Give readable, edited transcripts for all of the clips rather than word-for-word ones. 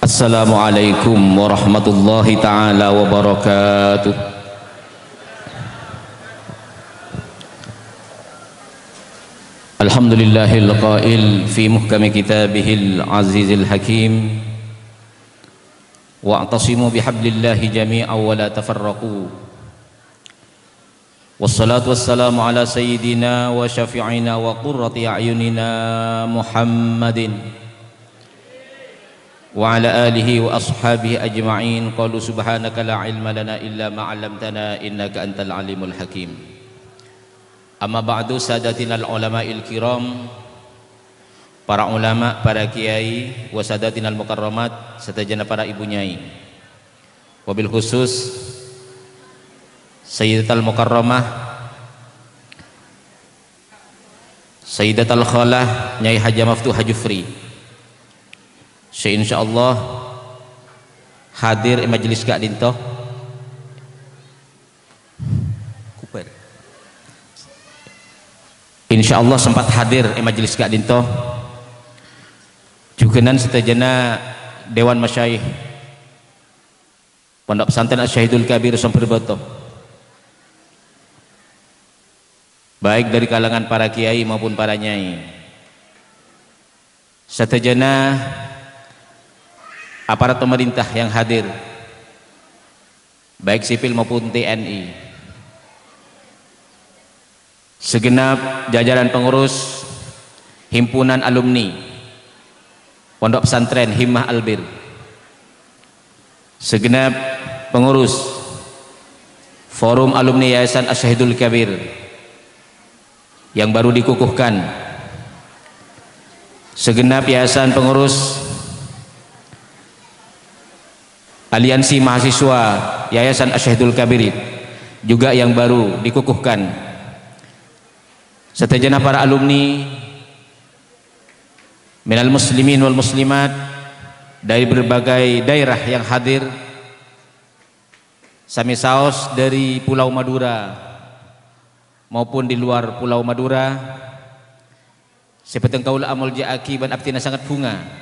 Assalamualaikum warahmatullahi taala wabarakatuh. Alhamdulillahil qail fi muhkami kitabihil azizil hakim wa'tasimu bihablillahi jami'an wa la tafarraqu. Wassalatu wassalamu ala sayyidina wa syafi'ina wa qurrati a'yunina Muhammadin wa ala alihi wa ashabihi ajma'in. Qalu subhanaka la ilma lana illa ma 'allamtana innaka antal alimul hakim. Amma ba'du, sadatinal ulama'il kiram, para ulama, para kiai, wa sadatinal mukarramat, serta para ibu nyai. Wabil khusus sayyidatul mukarramah sayyidatul khalah Nyai Haja Maftuhah Jufri, insyaallah hadir di majelis Kak Dinto. Insyaallah sempat hadir di majelis Kak Dinto. Jugenan setajana Dewan Masyayikh Pondok Pesantren Asy-Syahidul Kabir Samperboto, baik dari kalangan para kiai maupun para nyai, setajana aparat pemerintah yang hadir, baik sipil maupun TNI, segenap jajaran pengurus himpunan alumni Pondok Pesantren Himmah Albir, segenap pengurus forum alumni Yayasan Asy-Syahidul Kabir yang baru dikukuhkan, segenap yayasan pengurus Aliansi Mahasiswa Yayasan Asy-Syahidul Kabir juga yang baru dikukuhkan, setajana para alumni minal muslimin wal muslimat dari berbagai daerah yang hadir, sami saos dari Pulau Madura maupun di luar Pulau Madura. Sepeteng kaula amul jaaki ban abtina sangat bunga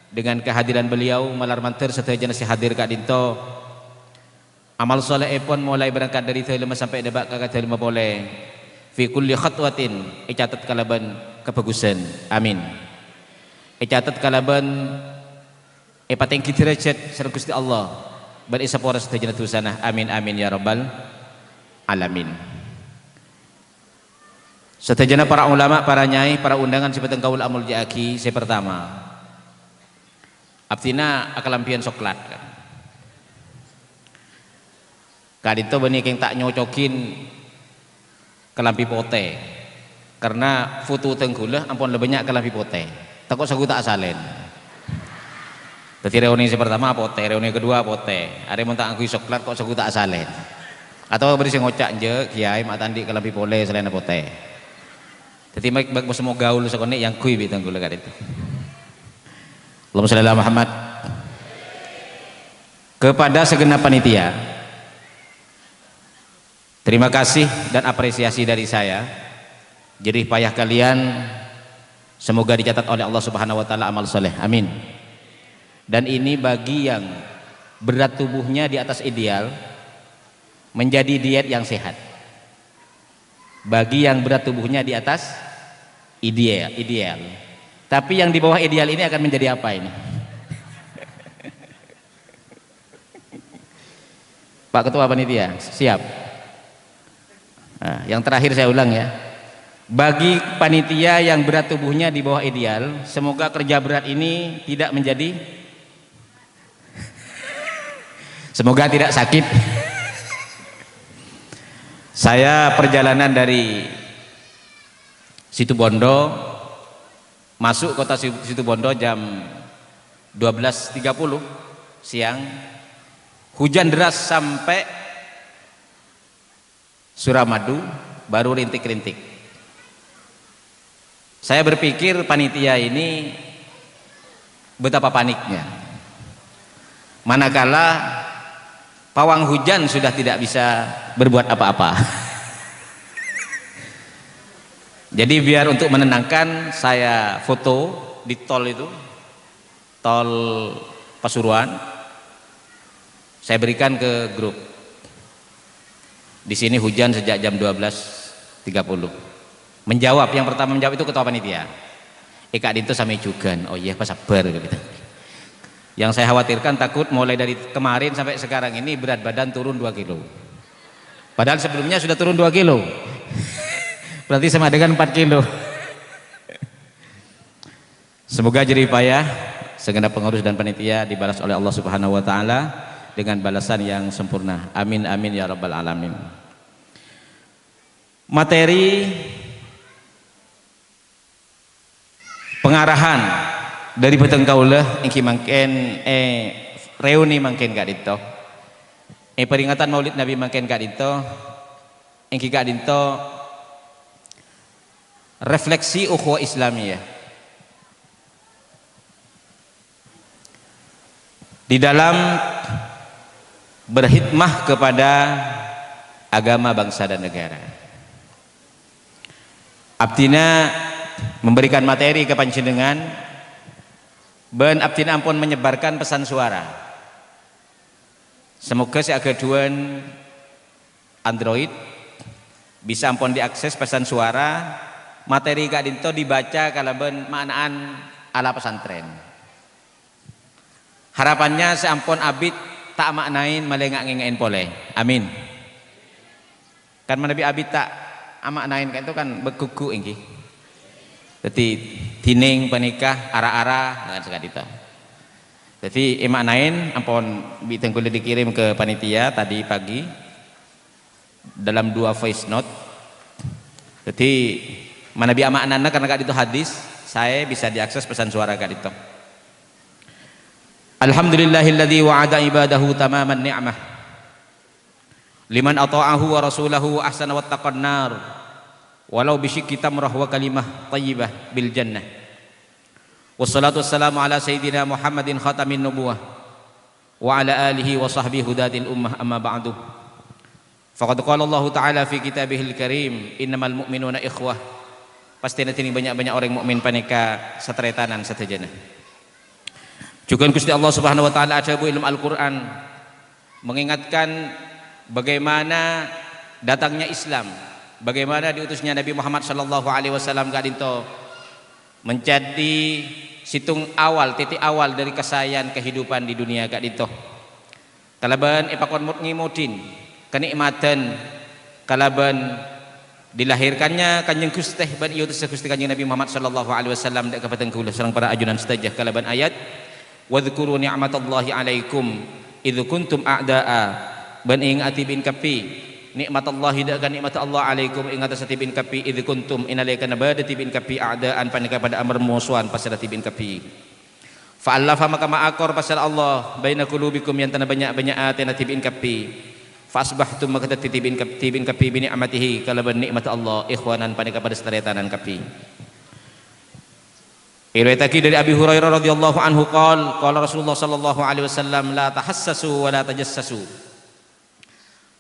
dengan kehadiran beliau malar manter setajana si hadir Kak Dinto. Amal soleh epon mulai berangkat dari telema sampai debak kakak telema boleh fi kulli khatwatin icatat kalaban kebagusan, amin. Icatat kalaban epateng kiderajat sareng Gusti Allah ban isapora setajana tusana, amin amin ya rabbal alamin. Setajana para ulama, para nyai, para undangan sepeteng kaul amul jaaki, saya pertama abtina akalampian soklat kan. Kadito bani keng tak nyocokin kelampi pote karena foto tenggula ampun lebih banyak kelampi pote takut sagu tak asalen. Jadi reuni pertama pote, reuni kedua pote, ada yang tak ngakui soklat kok sagu tak asalen, atau beri sing ngocak je kiai mak tandi kelampi pole selain pote. Jadi mak semua gaul sekonek yang kui bi tenggula kadito. Allahumma shalli ala Muhammad. Kepada segenap panitia, terima kasih dan apresiasi dari saya. Jerih payah kalian semoga dicatat oleh Allah Subhanahu wa taala amal soleh, amin. Dan ini bagi yang berat tubuhnya di atas ideal menjadi diet yang sehat. Bagi yang berat tubuhnya di atas ideal. Tapi yang di bawah ideal ini akan menjadi apa ini? Pak Ketua Panitia, siap? Nah, yang terakhir saya ulang ya. Bagi panitia yang berat tubuhnya di bawah ideal, semoga kerja berat ini tidak menjadi, semoga tidak sakit. Saya perjalanan dari Situbondo masuk kota Situbondo jam 12.30 siang, hujan deras sampai Suramadu baru rintik-rintik. Saya berpikir panitia ini betapa paniknya, manakala pawang hujan sudah tidak bisa berbuat apa-apa. Jadi biar untuk menenangkan, saya foto di tol itu, tol Pasuruan. Saya berikan ke grup. Di sini hujan sejak jam 12.30. Menjawab, yang pertama menjawab itu ketua panitia. Kak Dinto sami juga. Oh iya, pas sabar gitu. Yang saya khawatirkan takut mulai dari kemarin sampai sekarang ini berat badan turun 2 kilo. Padahal sebelumnya sudah turun 2 kilo. Berarti sama dengan 4 kilo. Semoga jerih payah segenap pengurus dan panitia dibalas oleh Allah Subhanahu wa taala dengan balasan yang sempurna. Amin amin ya rabbal alamin. Materi pengarahan dari peteng kaula ingki mangken reuni mangken Kak Dinto. Peringatan Maulid Nabi mangken Kak Dinto. Ingki Kak Dinto refleksi ukhuwah Islamiyah. Di dalam berkhidmah kepada agama, bangsa dan negara. Abdina memberikan materi ke panjenengan, ben abdina ampun menyebarkan pesan suara. Semoga si agaduan Android bisa ampun diakses pesan suara, materi Kak Dinto dibaca kalaben maknaan ala pesantren. Harapannya seampun abid tak maknain malengak ngengain pole. Amin. Kan manabi abid tak maknain kan itu kan begugu ingki. Jadi dining penikah ara-ara dengan sekali itu. Jadi maknain ampun biteng kulit dikirim ke panitia tadi pagi dalam 2 voice note. Jadi manabi maknana karena Kak itu hadis, saya bisa diakses pesan suara Kak itu. Alhamdulillahilladzi wa'ada ibadahu tamaman ni'mah liman ata'ahu wa rasulahu wa ahsana wattaqan nar walau bisyikki tamrah wa kalimah thayyibah bil jannah. Wassalatu wassalamu ala sayyidina Muhammadin khatamin nubuwah wa ala alihi wa sahbihi hudatil ummah, amma ba'du. Faqad qala Allah ta'ala fi kitabihil karim, innamal mu'minuna ikhwah. Pasti nanti banyak-banyak orang mukmin panika satretanan satajana. Juga Gusti Allah Subhanahu wa taala ada ilmu Al-Qur'an mengingatkan bagaimana datangnya Islam, bagaimana diutusnya Nabi Muhammad sallallahu alaihi wasallam Kak Dinto menjadi situng awal, titik awal dari kesayan kehidupan di dunia Kak Dinto. Kalaban epakon mudin kenikmatan kalaban dilahirkannya Kanjeng Gusti ban iutus Gusti Kanjeng Nabi Muhammad sallallahu alaihi wasallam dak kabateng kula sareng para ajunan sedaya kalaban ayat wadhkuru ni'matallahi alaikum idh kuntum a'da'a ban ing atibin kapi nikmatallahi dak nikmat Allah alaikum ing atas atibin kapi idh kuntum inalaika nabada tibin kapi a'daan panika pada amr musuhan pasal tibin kapi fa'allafa maka ma'akor pasal Allah baina qulubikum yang tanah banyak-banyak atina tibin kapi fasbahtum maka tibin kapi bi ni'matihi kalaban nikmat Allah ikhwanan panika pada setaretanan kapi. Riwayatake dari Abi Hurairah radhiyallahu anhu qala Rasulullah sallallahu alaihi wasallam la tahassasu wa la tajassasu.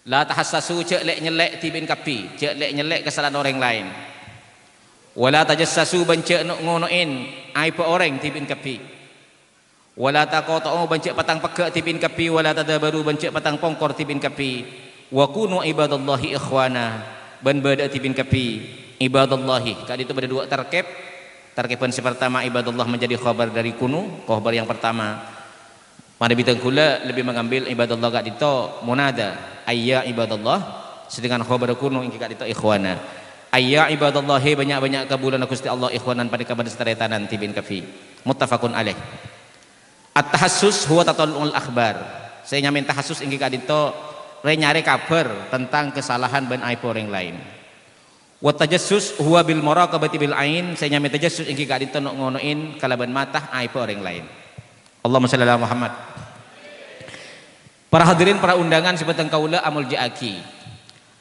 La tahassasu cek lek nyelek tibin kapi, cek lek nyelek kesalahan orang lain. Wala tajassasu bancek ngonoin aib orang tibin kapi. Wala taqatu bancek patang pegak tibin kapi, wala tadabaru bancek patang pongkor tibin kapi. Wa kunu ibadallahi ikhwana ban bada tibin kapi ibadallahi. Kali itu ada 2 tarkib. Tarkiban si pertama ibadallah menjadi khabar dari kunu, khabar yang pertama. Pada bidang kula lebih mengambil ibadallah Kak Dinto munada ayya ibadallah sedangkan khabar kunu ingki Kak Dinto ikhwana. Ayya ibadallah banyak-banyak kabulan Gusti Allah ikhwanan pada kabar setaretanan tibin kafi. Muttafaqun alaih. At-tahassus huwa tatallu'ul akhbar. Saya nyamin tahassus ingki Kak Dinto nyari kabar tentang kesalahan ban aib orang lain. Wa tajassus huwa bil muraqabati bil ain. Saya nyami tajassus ingki Kak Dinto ngonoin kalaban mata aib orang lain. Allahumma shalli ala Muhammad. Para hadirin, para undangan sebatang kaula amul jaaki.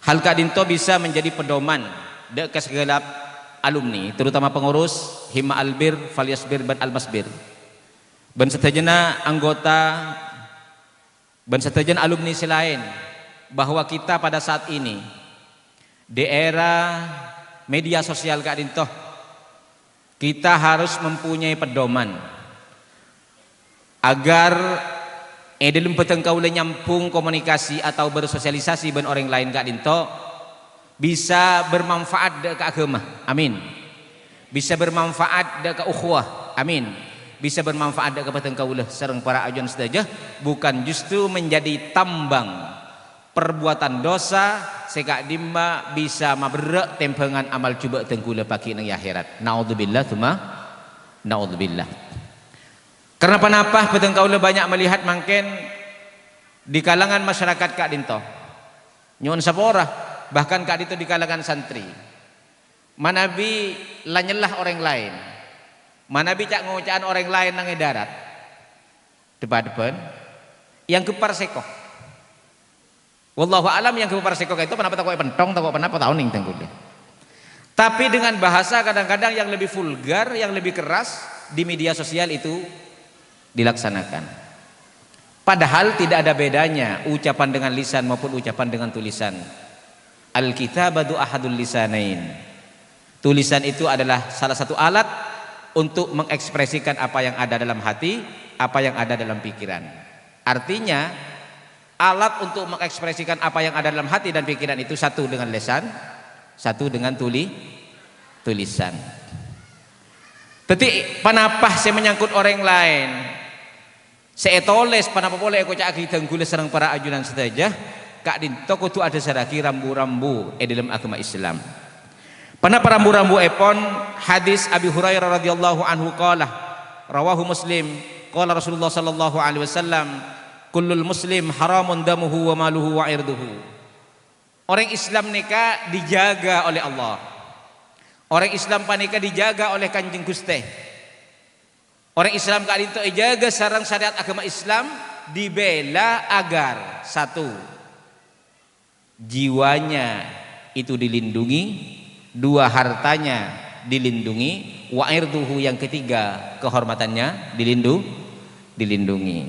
Hal Kak Dinto bisa menjadi pedoman dek kesegelap alumni, terutama pengurus Himma Albir, Falyasbir ban Almasbir. Ben setajana anggota ben setajana alumni selain bahwa kita pada saat ini di era media sosial Kak Dinto, kita harus mempunyai pedoman agar dalam peteng kaula nyampung komunikasi atau bersosialisasi ben orang lain kak dinto bisa bermanfaat ke agama, amin. Bisa bermanfaat ke ukhuwah, amin. Bisa bermanfaat ke peteng kaula sareng para ajuan sedaya, bukan justru menjadi tambang perbuatan dosa sekak dimba bisa mabrek tempengan amal cuba tenggula pagi nang akhirat. Naudzubillah tsumma naudzubillah. Karena panapah peteng kaula banyak melihat mangken di kalangan masyarakat kak dinto nyuwun sapora, bahkan kak dinto di kalangan santri manabi lanyelah orang lain, manabi cak ngocaan orang lain nang darat depan yang kepar seko. Wallahu alam yang kepar seko itu kenapa takut pentong takut kenapa tahun ning tenggule. Tapi dengan bahasa kadang-kadang yang lebih vulgar, yang lebih keras di media sosial itu dilaksanakan. Padahal tidak ada bedanya ucapan dengan lisan maupun ucapan dengan tulisan. Al-kitabatu ahadul lisanain. Tulisan itu adalah salah satu alat untuk mengekspresikan apa yang ada dalam hati, apa yang ada dalam pikiran. Artinya alat untuk mengekspresikan apa yang ada dalam hati dan pikiran itu satu dengan lisan, satu dengan tulisan. Tapi panapah saya menyangkut orang lain, saya toles panapa boleh aku cak tenggule serang para ajunan sedaya kak dinto kudu ada saraki rambu-rambu dalam agama Islam. Panapa rambu-rambu epon hadis Abi Hurairah radhiyallahu anhu qala rawahu Muslim qala Rasulullah sallallahu alaihi wasallam kullul muslim haramun damuhu wa maluhu wa irduhu. Orang Islam nikah dijaga oleh Allah. Orang Islam panika dijaga oleh Kanjeng Gusti. Orang Islam kali itu jaga sarang syariat agama Islam dibela agar satu jiwanya itu dilindungi, dua hartanya dilindungi, wa irduhu yang ketiga kehormatannya dilindungi.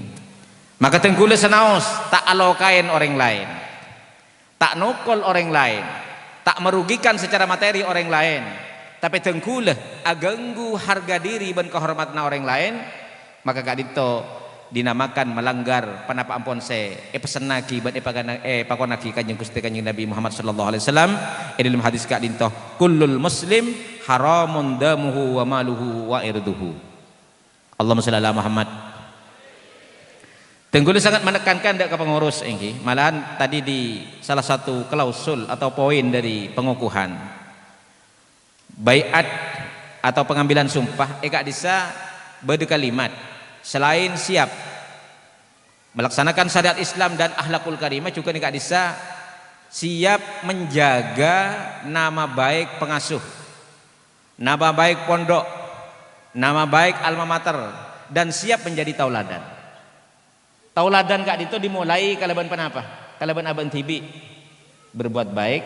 Maka tenggule senaos tak alokain orang lain, tak nokol orang lain, tak merugikan secara materi orang lain. Tapi tengkula aganggu harga diri dan kehormatan orang lain, maka kak dito dinamakan melanggar panapa ampon se pesenaki ban pakonaki kanjeng Gusti kanjeng Nabi Muhammad sallallahu alaihi wasallam dalam hadis kak dito kullul muslim haramun damuhu wa maluhu wa irduhu. Allahumma shalli ala Muhammad. Tenggula sangat menekankan dak ke pengurus ini, malahan tadi di salah satu klausul atau poin dari pengukuhan baiat atau pengambilan sumpah kak disa berdekalimat selain siap melaksanakan syariat Islam dan akhlakul karimah juga kak disa siap menjaga nama baik pengasuh, nama baik pondok, nama baik alma mater, dan siap menjadi tauladan. Tauladan kak itu dimulai kalaban penapa? Kalaban aban tibi berbuat baik,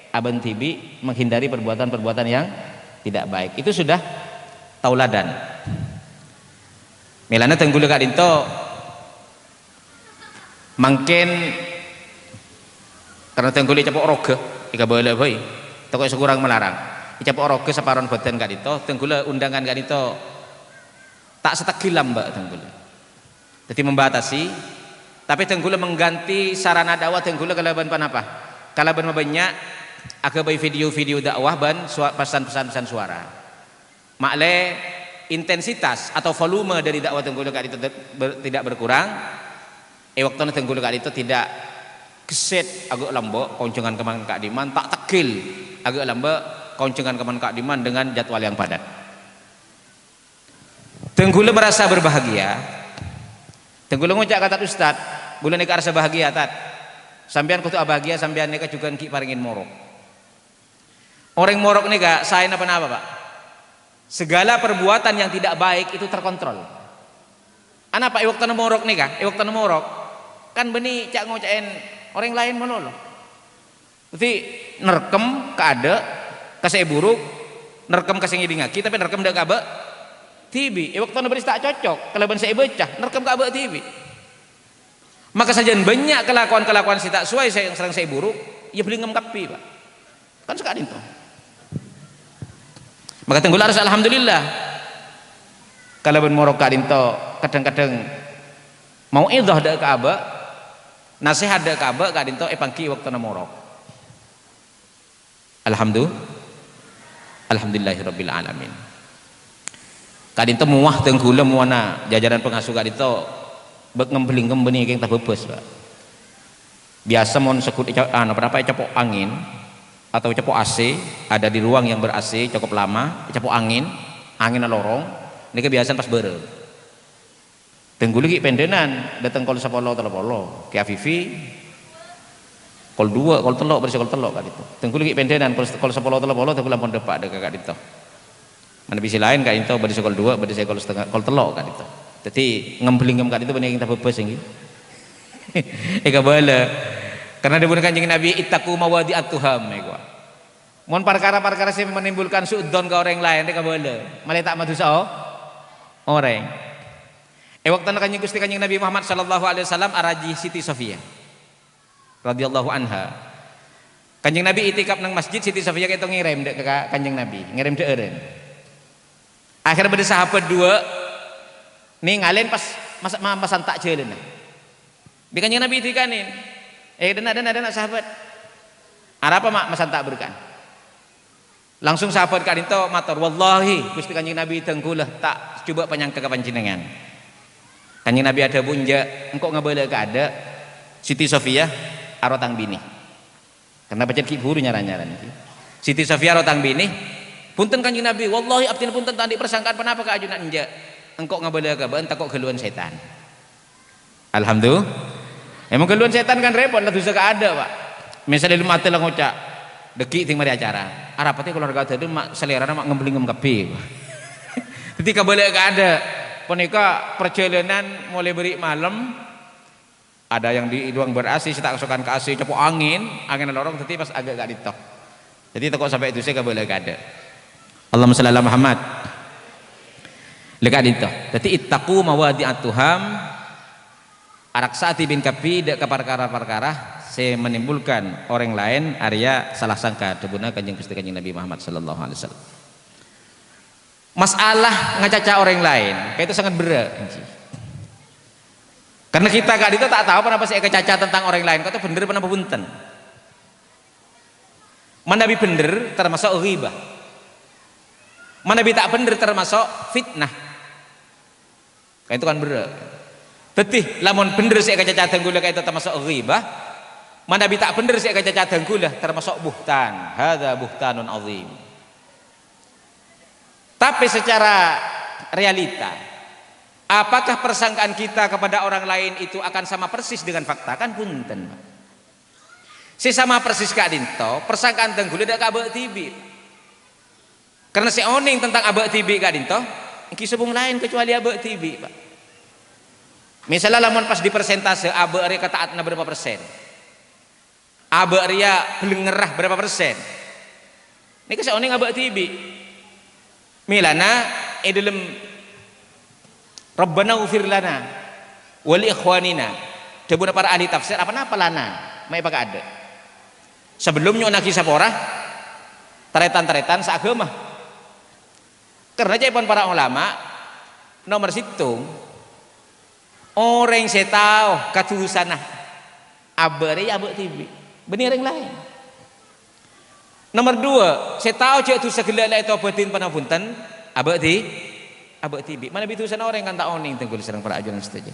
aban tibi menghindari perbuatan-perbuatan yang tidak baik. Itu sudah tauladan. Milana tenggule kak dinto mungkin karena tenggule capok roge ika boleh boy toko sekurang melarang capok roge separon badan kak dinto tenggule undangan kak dinto tak setegilam mbak tenggule jadi membatasi, tapi tenggule mengganti sarana dakwah tenggule kalaban panapa kalaban banyak agak bayi video-video dakwah ban pesan-pesan suara makle intensitas atau volume dari dakwah tenggule kak itu tidak berkurang waktu tenggule kak itu tidak keset agak lembek koncengan keman kak diman tak tekil agak lembek koncengan keman kak diman dengan jadwal yang padat. Tenggule merasa berbahagia, tenggule ngucap kata ustad bulan nikah rasa bahagia tat sampean kutu bahagia sampean nikah juga ki paringin morok. Orang morok nih kak, saya apa pak? Segala perbuatan yang tidak baik itu terkontrol. Anak pak, waktu morok nih kak, waktu morok kan benih cak ngocain orang lain menolo. Jadi nerkem keada, kasih buruk, nerkem kasih ngidingaki, tapi nerkem dak kabe tibi. Waktu beris tak cocok, kalau ben saya baca, nerkem kabe tibi. Maka saja banyak kelakuan-kelakuan si tak sesuai saya yang serang saya buruk, ya beli ngemkapi pak. Kan sekali itu. Maka tenggula harus alhamdulillah kalau ben morok kadin to kadang-kadang mau idah dak ka aba nasihat dak ka aba kadinto pangki waktuna morok. Alhamdulillahirabbil alamin. Kadinto muah teng kula muana jajaran pengasuh kadinto bek ngembeling kembeni keng tabebes Pak. Biasa mon sekut capok angin atau capok AC ada di ruang yang ber-AC cukup lama, capok angin lorong ini kebiasaan pas bere tenggulu ki pendenan datang kol 10 telepolo ki Afifi kol 2 kol telok bersih kol telok kan itu tenggulu ki pendenan kol 10 telepolo tapi lampon depak ada kakak itu mana bisi lain kak itu bersih kol 2 bersih kol setengah kol telok kan itu jadi ngembeling kan itu bener kita bebas ini bala karena dibunyikan kanjeng Nabi ittaqu mawadi'at tuham ego mon perkara-perkara sing menimbulkan suudzon ke orang lain eka bala malah tak madosa orang waktu kanjeng Gusti kanjeng Nabi Muhammad sallallahu alaihi wasallam araji Siti Sofia radhiyallahu anha kanjeng Nabi itikaf nang masjid Siti Sofia keto ngirim dek ke kanjeng Nabi ngirim dek eureun akhirnya bade sahabat dua ninggalin pas masan tak jeuleuna bi kanjeng Nabi itikanin dana sahabat apa mak masan tak berkan langsung sahabat kadinto matur wallahi Gusti kanjeng Nabi tengkulah tak coba penyangka ke panjenengan kanjeng Nabi ada bunja engkau ngabala ke ada Siti Sofia arotang bini karena baca ki guru nyaran-nyaran Siti Sofia arotang bini punten kanjeng Nabi wallahi abdina punten tadi persangkaan kenapa ke ajunan enja engkau ngabala ke entak kok geluan setan alhamdulillah emang keluhan setan kan repot lah dosa ada Pak misalnya lu mati lah ngocak deki ting mari acara arapatnya keluarga tadi mak selera mak ngemblingem kabeh ketika balik ke ada punika perjalanan mulai beri malam ada yang di ruang ber-AC tak kesokan ke AC cepok angin lorong tapi pas agak gak ditok jadi toko sampai itu saya balik ke ada Allahumma shalli ala Muhammad lekat ditok jadi ittaqu mawadi'at tuham araksati bin kapi dek ke perkara-perkara saya menimbulkan orang lain Arya salah sangka debuna kanjeng Gusti kanjeng Nabi Muhammad sallallahu alaihi wasallam masalah ngacaca orang lain kayak itu sangat berat karena kita kali itu tak tahu kenapa saya kecaca tentang orang lain kata bener apa punten mana bi bener termasuk ghibah mana bi tak bener termasuk fitnah kayak itu kan berat tetih lamun bener sik kacaca tenggula kayak itu termasuk ghibah mana bi tak bener sik kacaca tenggula termasuk buhtan hadza buhtanun azim tapi secara realita apakah persangkaan kita kepada orang lain itu akan sama persis dengan fakta kan punten si sama persis kak dinto persangkaan tenggula dak abek tibi karena si oning tentang abek tibi kak dinto iki sebung lain kecuali abek tibi Pak. Misalnya lamun pas di persentase abe ria ketaatna berapa persen abe ria belengerah berapa persen ini kesana ini abe tibi milana dalam Rabbana ufir lana wali ikhwanina debuna para ahli tafsir apa lana mai pakai ada sebelumnya nak kisah porah taretan seagama karena jawaban para ulama nomor situng orang saya tahu katusanah abari abek tibi bener yang lain nomor 2 saya tahu cek tu segala itu obatin panapunten abek tibi mana bitu sana orang kan tak oning tenggul serang para ajuran setuju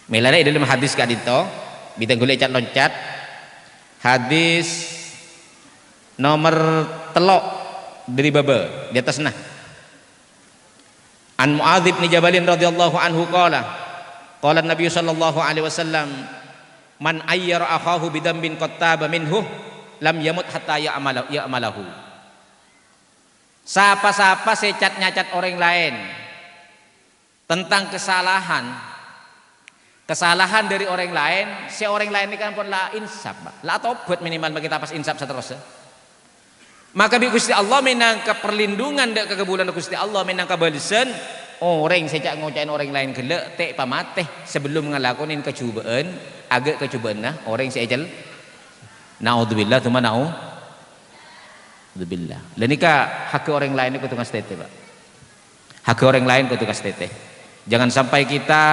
melana dalam hadis kak dito bitenggul cat loncat hadis nomor telok dari baba di atas nah An Muadz bin Jabalin radhiyallahu anhu qala Nabi sallallahu alaihi wasallam man ayyara akhahu bidambin qattaba minhu lam yamut hatta ya'malahu siapa secat nyacat orang lain tentang kesalahan dari orang lain si orang lain ini kan pun la insaf la tobat minimal bagi kita pas insaf seterusnya maka bi Gusti Allah minangka perlindungan dak kegebulan Gusti Allah minangka balesan orang secak ngocain orang lain gelek tek pamateh sebelum ngelakonin kecubaan agak kecubaan nah orang seajal naudzubillah tuma naudzubillah dan nikah hak orang lain itu tugas tete Pak hak orang lain itu tugas tete jangan sampai kita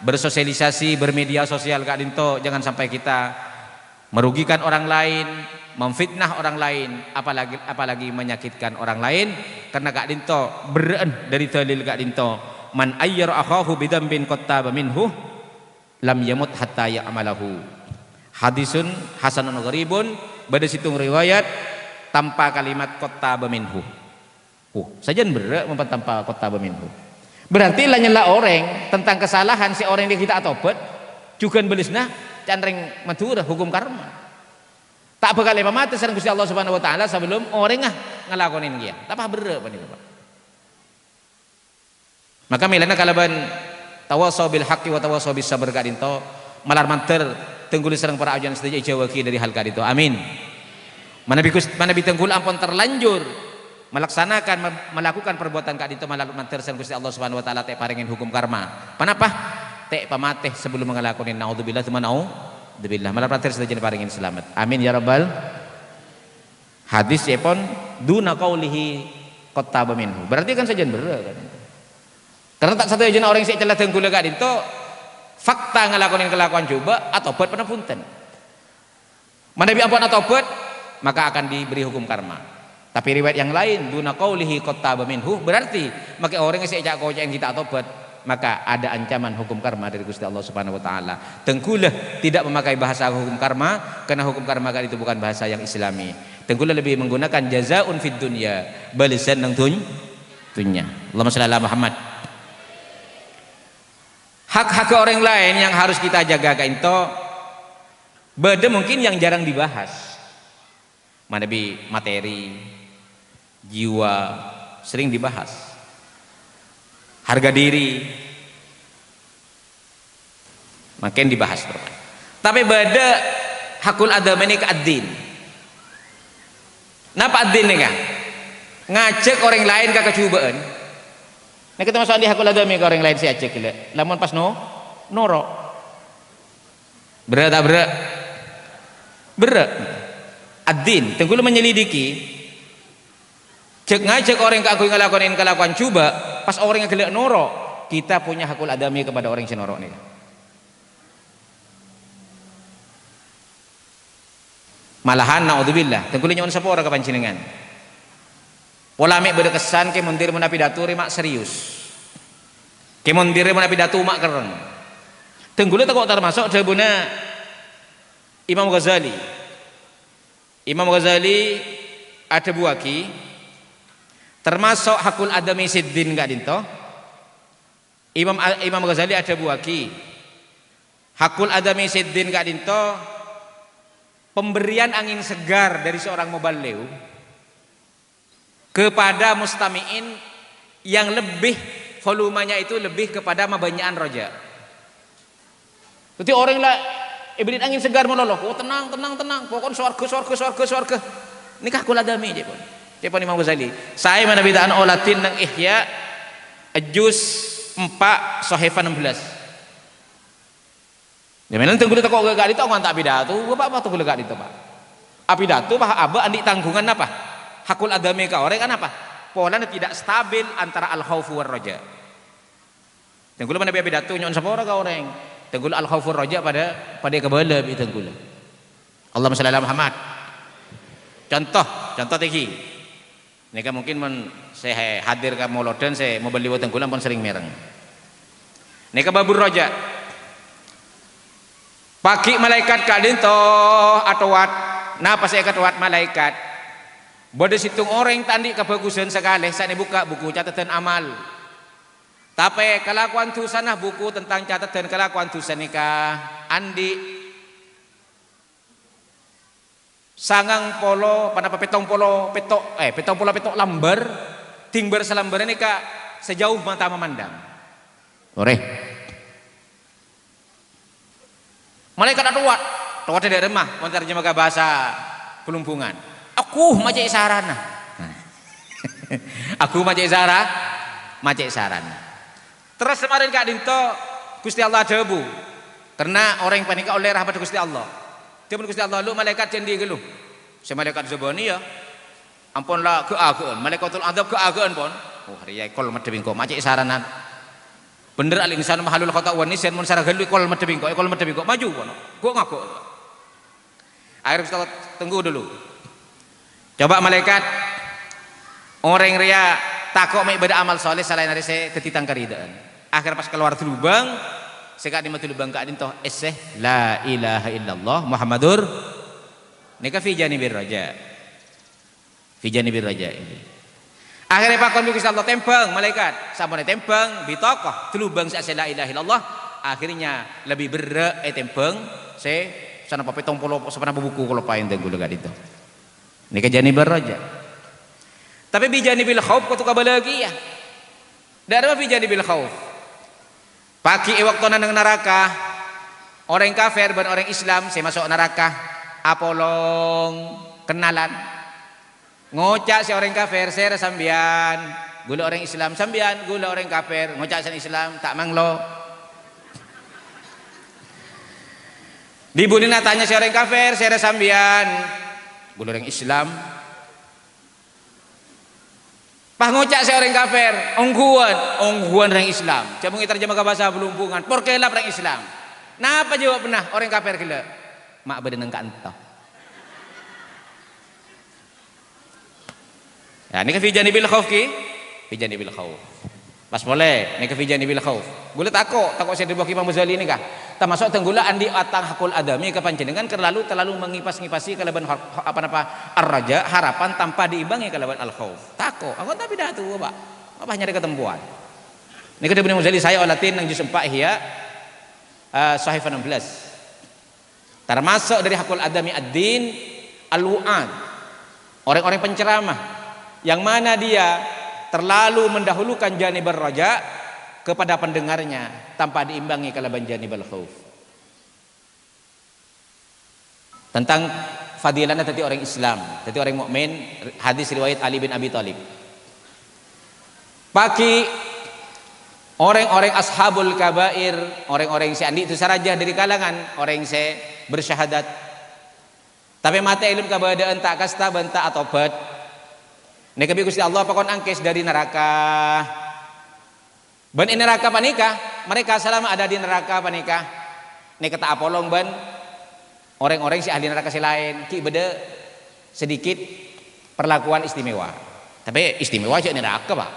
bersosialisasi, bermedia sosial Kak Dinto, jangan sampai kita merugikan orang lain, memfitnah orang lain, apalagi menyakitkan orang lain. Karena Kak Dinto beren dari dalil Kak Dinto, man ayyar akhahu bidambin qattaba minhu lam yamut hatta ya'malahu. Hadisun hasanun gharibun, pada situng riwayat tanpa kalimat qattaba minhu. Sajan bere tanpa qattaba minhu. Berarti lanyala orang tentang kesalahan si orang yang kita tobat juga belisna canreng madura hukum karma. Tak bakal mati sareng Gusti Allah Subhanahu wa taala sebelum orang ngelakonin dia. Tapa bere pani Bapak. Maka milana kalaban tawasau bil haqqi wa tawasau bis sabr Kak Dinto malar manter tenggul sareng para ajuan sedaya jawaki dari hal Kak Dinto. Amin. Manabi tenggul ampun terlanjur melakukan perbuatan Kak Dinto malar manter sareng Gusti Allah Subhanahu wa taala teh paringin hukum karma. Panapa? Teh pamateh sebelum ngelakonin naudzubillah teman Alhamdulillah malah pratir sedaya paringin selamat. Amin ya rabbal. Hadis epon duna qaulihi qattaba minhu. Berarti kan saja bener kan. Karena tak satu aja orang sing celah tenggula Kak Dinto fakta ngelakonin kelakuan coba atau buat penapunten. Manabi ampun atau buat maka akan diberi hukum karma. Tapi riwayat yang lain duna qaulihi qattaba minhu berarti maka orang yang sejak kau yang kita tobat maka ada ancaman hukum karma dari Gusti Allah Subhanahu wa taala. Tengkulah tidak memakai bahasa hukum karma karena hukum karma kan itu bukan bahasa yang islami. Tengkulah lebih menggunakan jazaun fid dunya balasan nang dunya. Allahumma shalli ala Muhammad. Hak-hak orang lain yang harus kita jaga Kak Dinto beda mungkin yang jarang dibahas. Manabi materi, jiwa sering dibahas. Harga diri makin dibahas Bapak. Tapi beda hakul adama ini ke ad-din. Napa ad-din nih Kak? Ngajak orang lain ke kecubaan. Nah kita masuk di hakul adama ke orang lain si acek gila. Lamun pas noro. Berat tak berat? Berat. Ad-din, tengkulah menyelidiki. Cek ngajak orang ke aku ngelakuin kelakuan coba, pas orang yang gelak noro, kita punya hakul adami kepada orang yang norok nih. Malahan naudzubillah, tengkulah nyawan sapora ke pancinengan. Polamik berkesan ke mundir menapi datu mak serius. Ke mundir menapi datu mak keren. Tengkulah tak kok termasuk jabuna Imam Ghazali. Imam Ghazali ada buaki termasuk hakul adami siddin Kak Dinto. Imam Ghazali ada buaki hakul adami siddin Kak Dinto, pemberian angin segar dari seorang muballigh kepada mustami'in yang lebih volumenya itu lebih kepada mabanyaan roja. Jadi orang lah ibrit angin segar meloloh, oh tenang, pokoknya swarga. Ini hakul adami je pun. Jepun Imam Ghazali. Saya mana bidaan olatin nang Ihya juz 4 Sahifah 16. Ya menan tenggulah tak kok gak itu ngan tak pidato, apa tuh gak itu Pak. Pidato Pak aba andi tanggungan apa? Hakul adami ka orang kan apa? Polanya tidak stabil antara al-khaufu war raja. Tenggulah mana pidato nyon sapa ka orang. Tenggulah al-khaufu war raja pada kebala bi tenggulah. Allahumma shalli ala Muhammad. Contoh tinggi. Nika mungkin saya hadir ke Molodan, saya mau beli wateng kulang pun sering mereng. Nika babur roja. Pagi malaikat Kak Dinto atauat. Napa saya ketuat malaikat? Bodoh situng orang tandi kebagusan sekali. Saya buka buku catatan amal. Tapi kelakuan tu sana buku tentang catatan kelakuan tu nika andi sangang polo panapa petong polo petok lamber tingber selamber ini Kak sejauh mata memandang. Ore malaikat atuat tidak remah menterjemah ke bahasa pelumpungan. Aku macam sarana. Aku macam sarana. Terus kemarin Kak Dinto Gusti Allah debu karena orang yang panik oleh rahmat Gusti Allah. Dia pun Gusti Allah lu malaikat cendi gelu. Si malaikat zabani ya. Ampunlah keageun, malaikatul adab keageun pun. Oh hari ya kol madhe bingko macik saranan. Bener al insan mahalul khata wa nisyan mun saragalu kol medebing kok maju kono. Gua ngaku. Akhirnya kita tunggu dulu. Coba malaikat orang ria takok mai ibadah amal soleh selain dari saya ketitang karidaan. Akhir pas keluar di lubang, sekak di mati lubang kak dintoh la ilaha illallah Muhammadur nika fi janibir raja. Fi janibir raja ini. Akhirnya pakon Gusti Allah tembang malaikat, sampun tembang bitokoh di lubang sa la ilaha illallah. Akhirnya lebih berat tembang se sana papetong polo sepana buku kalau pain teng gula gadito. Nika janibir raja. Tapi bi janibil khauf kutu kabalagi ya. Dari bi janibil khauf. Pagi waktu nang neraka orang kafir dan orang Islam saya masuk neraka apolong kenalan. Ngocak si orang kafir saya sambian, gula orang Islam sambian, gula orang kafir ngocak si Islam tak manglo. Dibunina tanya si orang kafir saya sambian, gula orang Islam. Pas ngocak si orang kafir, ongguan orang Islam. Cabung terjemah ke bahasa belumpungan, porkelah orang Islam. Napa jawab pernah orang kafir gila? Mak badan engka entah. Ya, ini fi janibil khauf ki, fi janibil khauf. Pas boleh, ini fi janibil khauf. Gula takok saya dibawa Imam Ghazali ini kah? Termasuk tenggula andi atang hakul adami ke panjenengan terlalu mengipas-ngipasi kalaban ar-raja harapan tanpa diimbangi kalaban al-khauf. Takok, aku tapi dah tu Pak. Apa nyari ketempuan. Ini kedua Imam Ghazali saya olatin nang juz 4 Ihya sahih 16. Termasuk dari hakul adami ad-din al-wu'ad. Orang-orang penceramah yang mana dia terlalu mendahulukan janibur raja kepada pendengarnya tanpa diimbangi kalaban janibul khauf. Tentang fadilahnya tadi orang Islam, tadi orang mukmin, hadis riwayat Ali bin Abi Thalib. Pagi orang-orang ashabul kabair, orang-orang yang andi itu saraja dari kalangan orang yang bersyahadat. Tapi mata ilmu kabadaan tak kasta banta atau bat. Nek Gusti Allah pakon angkes dari neraka. Ban in neraka panika, mereka selama ada di neraka panika. Nek kata apolong ban orang-orang si ahli neraka si lain ki beda sedikit perlakuan istimewa. Tapi istimewa aja neraka, Pak.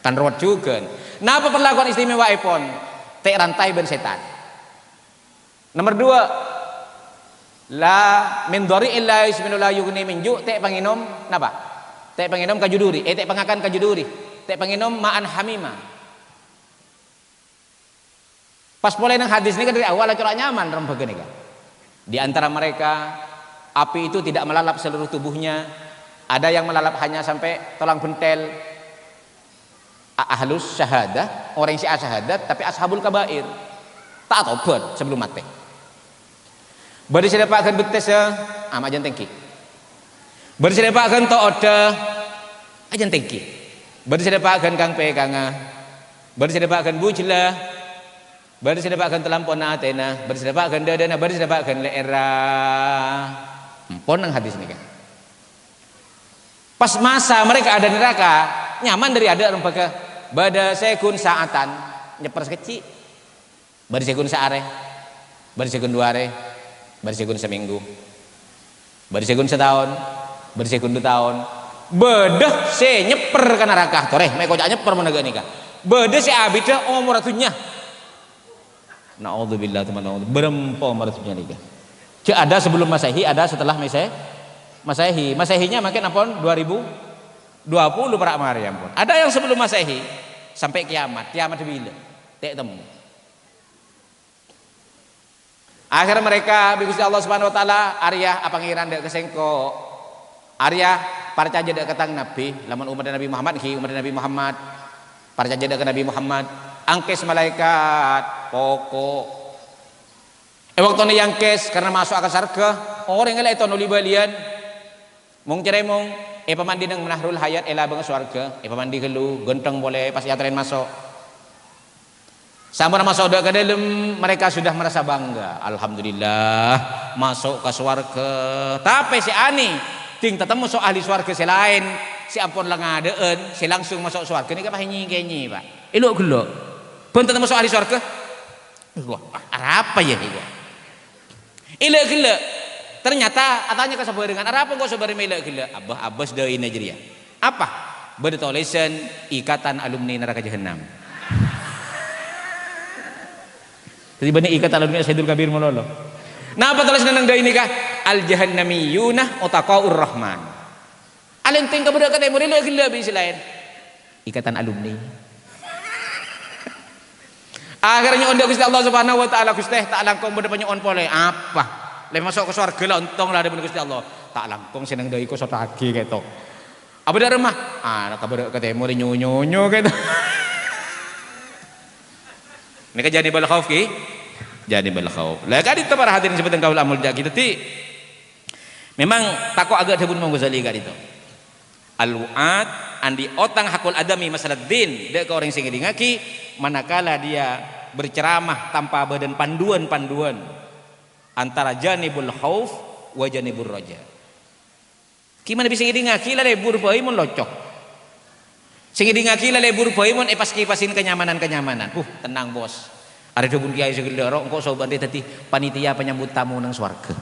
Kan ruwet juga. Napa perlakuan istimewa ipon? Tek rantai ban setan. Nomor 2 la min dhari illa isminu la yughni min ju' tek panginom napa? Tek panginom kajuduri, tek pangakan kajuduri, tek panginom ma'an hamima. Pas mulai nang hadis ini kan dari awal curah nyaman rembega nih kan. Di antara mereka api itu tidak melalap seluruh tubuhnya, ada yang melalap hanya sampai tulang bentel. Ahlus syahadah, orang yang syahadat tapi ashabul kabair tak tobat sebelum mati. Bari sedapatkan betes ya, ajan tengki. Bari sedapatkan to oda, ajan tengki. Bari sedapatkan kang peganga, bari sedapatkan bujlah, bari sedapatkan telampona atena, bari sedapatkan dadana, bari sedapatkan leera. Empon nang hadis nih kan. Pas masa mereka ada neraka, nyaman dari ada rempaka. Bada sekun saatan nyeper sekecil. Bari sekun saare, bari sekun 2 are, bari sekun seminggu, bari sekun setahun, bari sekun 2 tahun. Bedah se nyeper ka neraka toreh me kocak nyeper menaga nikah. Bedah se abida umur ratunya. Naudzubillah teman-teman. Berempo umur ratunya nikah. Cek ada sebelum Masehi, ada setelah Masehi. Masehinya makin apon 2020 para Maryam pun. Ada yang sebelum Masehi sampai kiamat. Kiamat bila? Tak temu. Akhirnya mereka Gusti Allah Subhanahu wa taala Arya pangeran dek kesengko. Arya percaya dek ketang Nabi, lamun umat Nabi Muhammad umat Nabi Muhammad. Percaya dek Nabi Muhammad, angkes malaikat pokok. Waktu yang kes karena masuk ke surga, orang yang itu nuli balian. Mung ceremong pamandi nang menahrul hayat ela bang surga, pamandi kelu genteng boleh pas yatren masuk. Sampai masuk ke dalam mereka sudah merasa bangga. Alhamdulillah masuk ke surga. Tapi si ani ting ketemu so ahli surga si lain, si ampun lengadeun, si langsung masuk surga. Ini kan pahinyi kenyi, Pak. Elok gelok. Pun tetap masuk ahli surga. Gua apa ya gua? Ila gila. Ternyata atanya ke sabar dengan apa kok sabar mela gila. Abah sudah ini aja dia. Apa? Bertulisan ikatan alumni neraka jahanam. Jadi banyak ikatan alumni Sayyidul Kabir Mololo. Nah apa tulisan nang ini kah? Al jahannamiyuna utaqaur rahman. Alenteng kepada kata murila gila bisi lain. Ikatan alumni. Akhirnya onda Gusti Allah Subhanahu wa taala Gusti tak langkung benda penyon pole apa? Le masuk ke surga lah untung lah ada Gusti Allah. Tak langkung seneng deui ku sotagi ketok. Apa dah remah? Nak kabar ke timur nyonyo ketok. Ini kan jadi bal khauf ki. Jadi bal khauf. Lah kadi teu para hadirin sebutan kaul amul jaki teti. Memang takut agak debun Imam Ghazali kadi itu. Al-wa'ad andi otang hakul adami masalah din dek ke orang sing ngaki manakala dia berceramah tanpa badan panduan-panduan antara janibul khauf wa janibur raja. Gimana bisa ngaki lah lebur bae mun locok. Sing ngaki lah lebur bae mun pas kipasin kenyamanan-kenyamanan. Tenang bos. Ada debun kiai segelero engko sobat tadi panitia penyambut tamu nang swarga.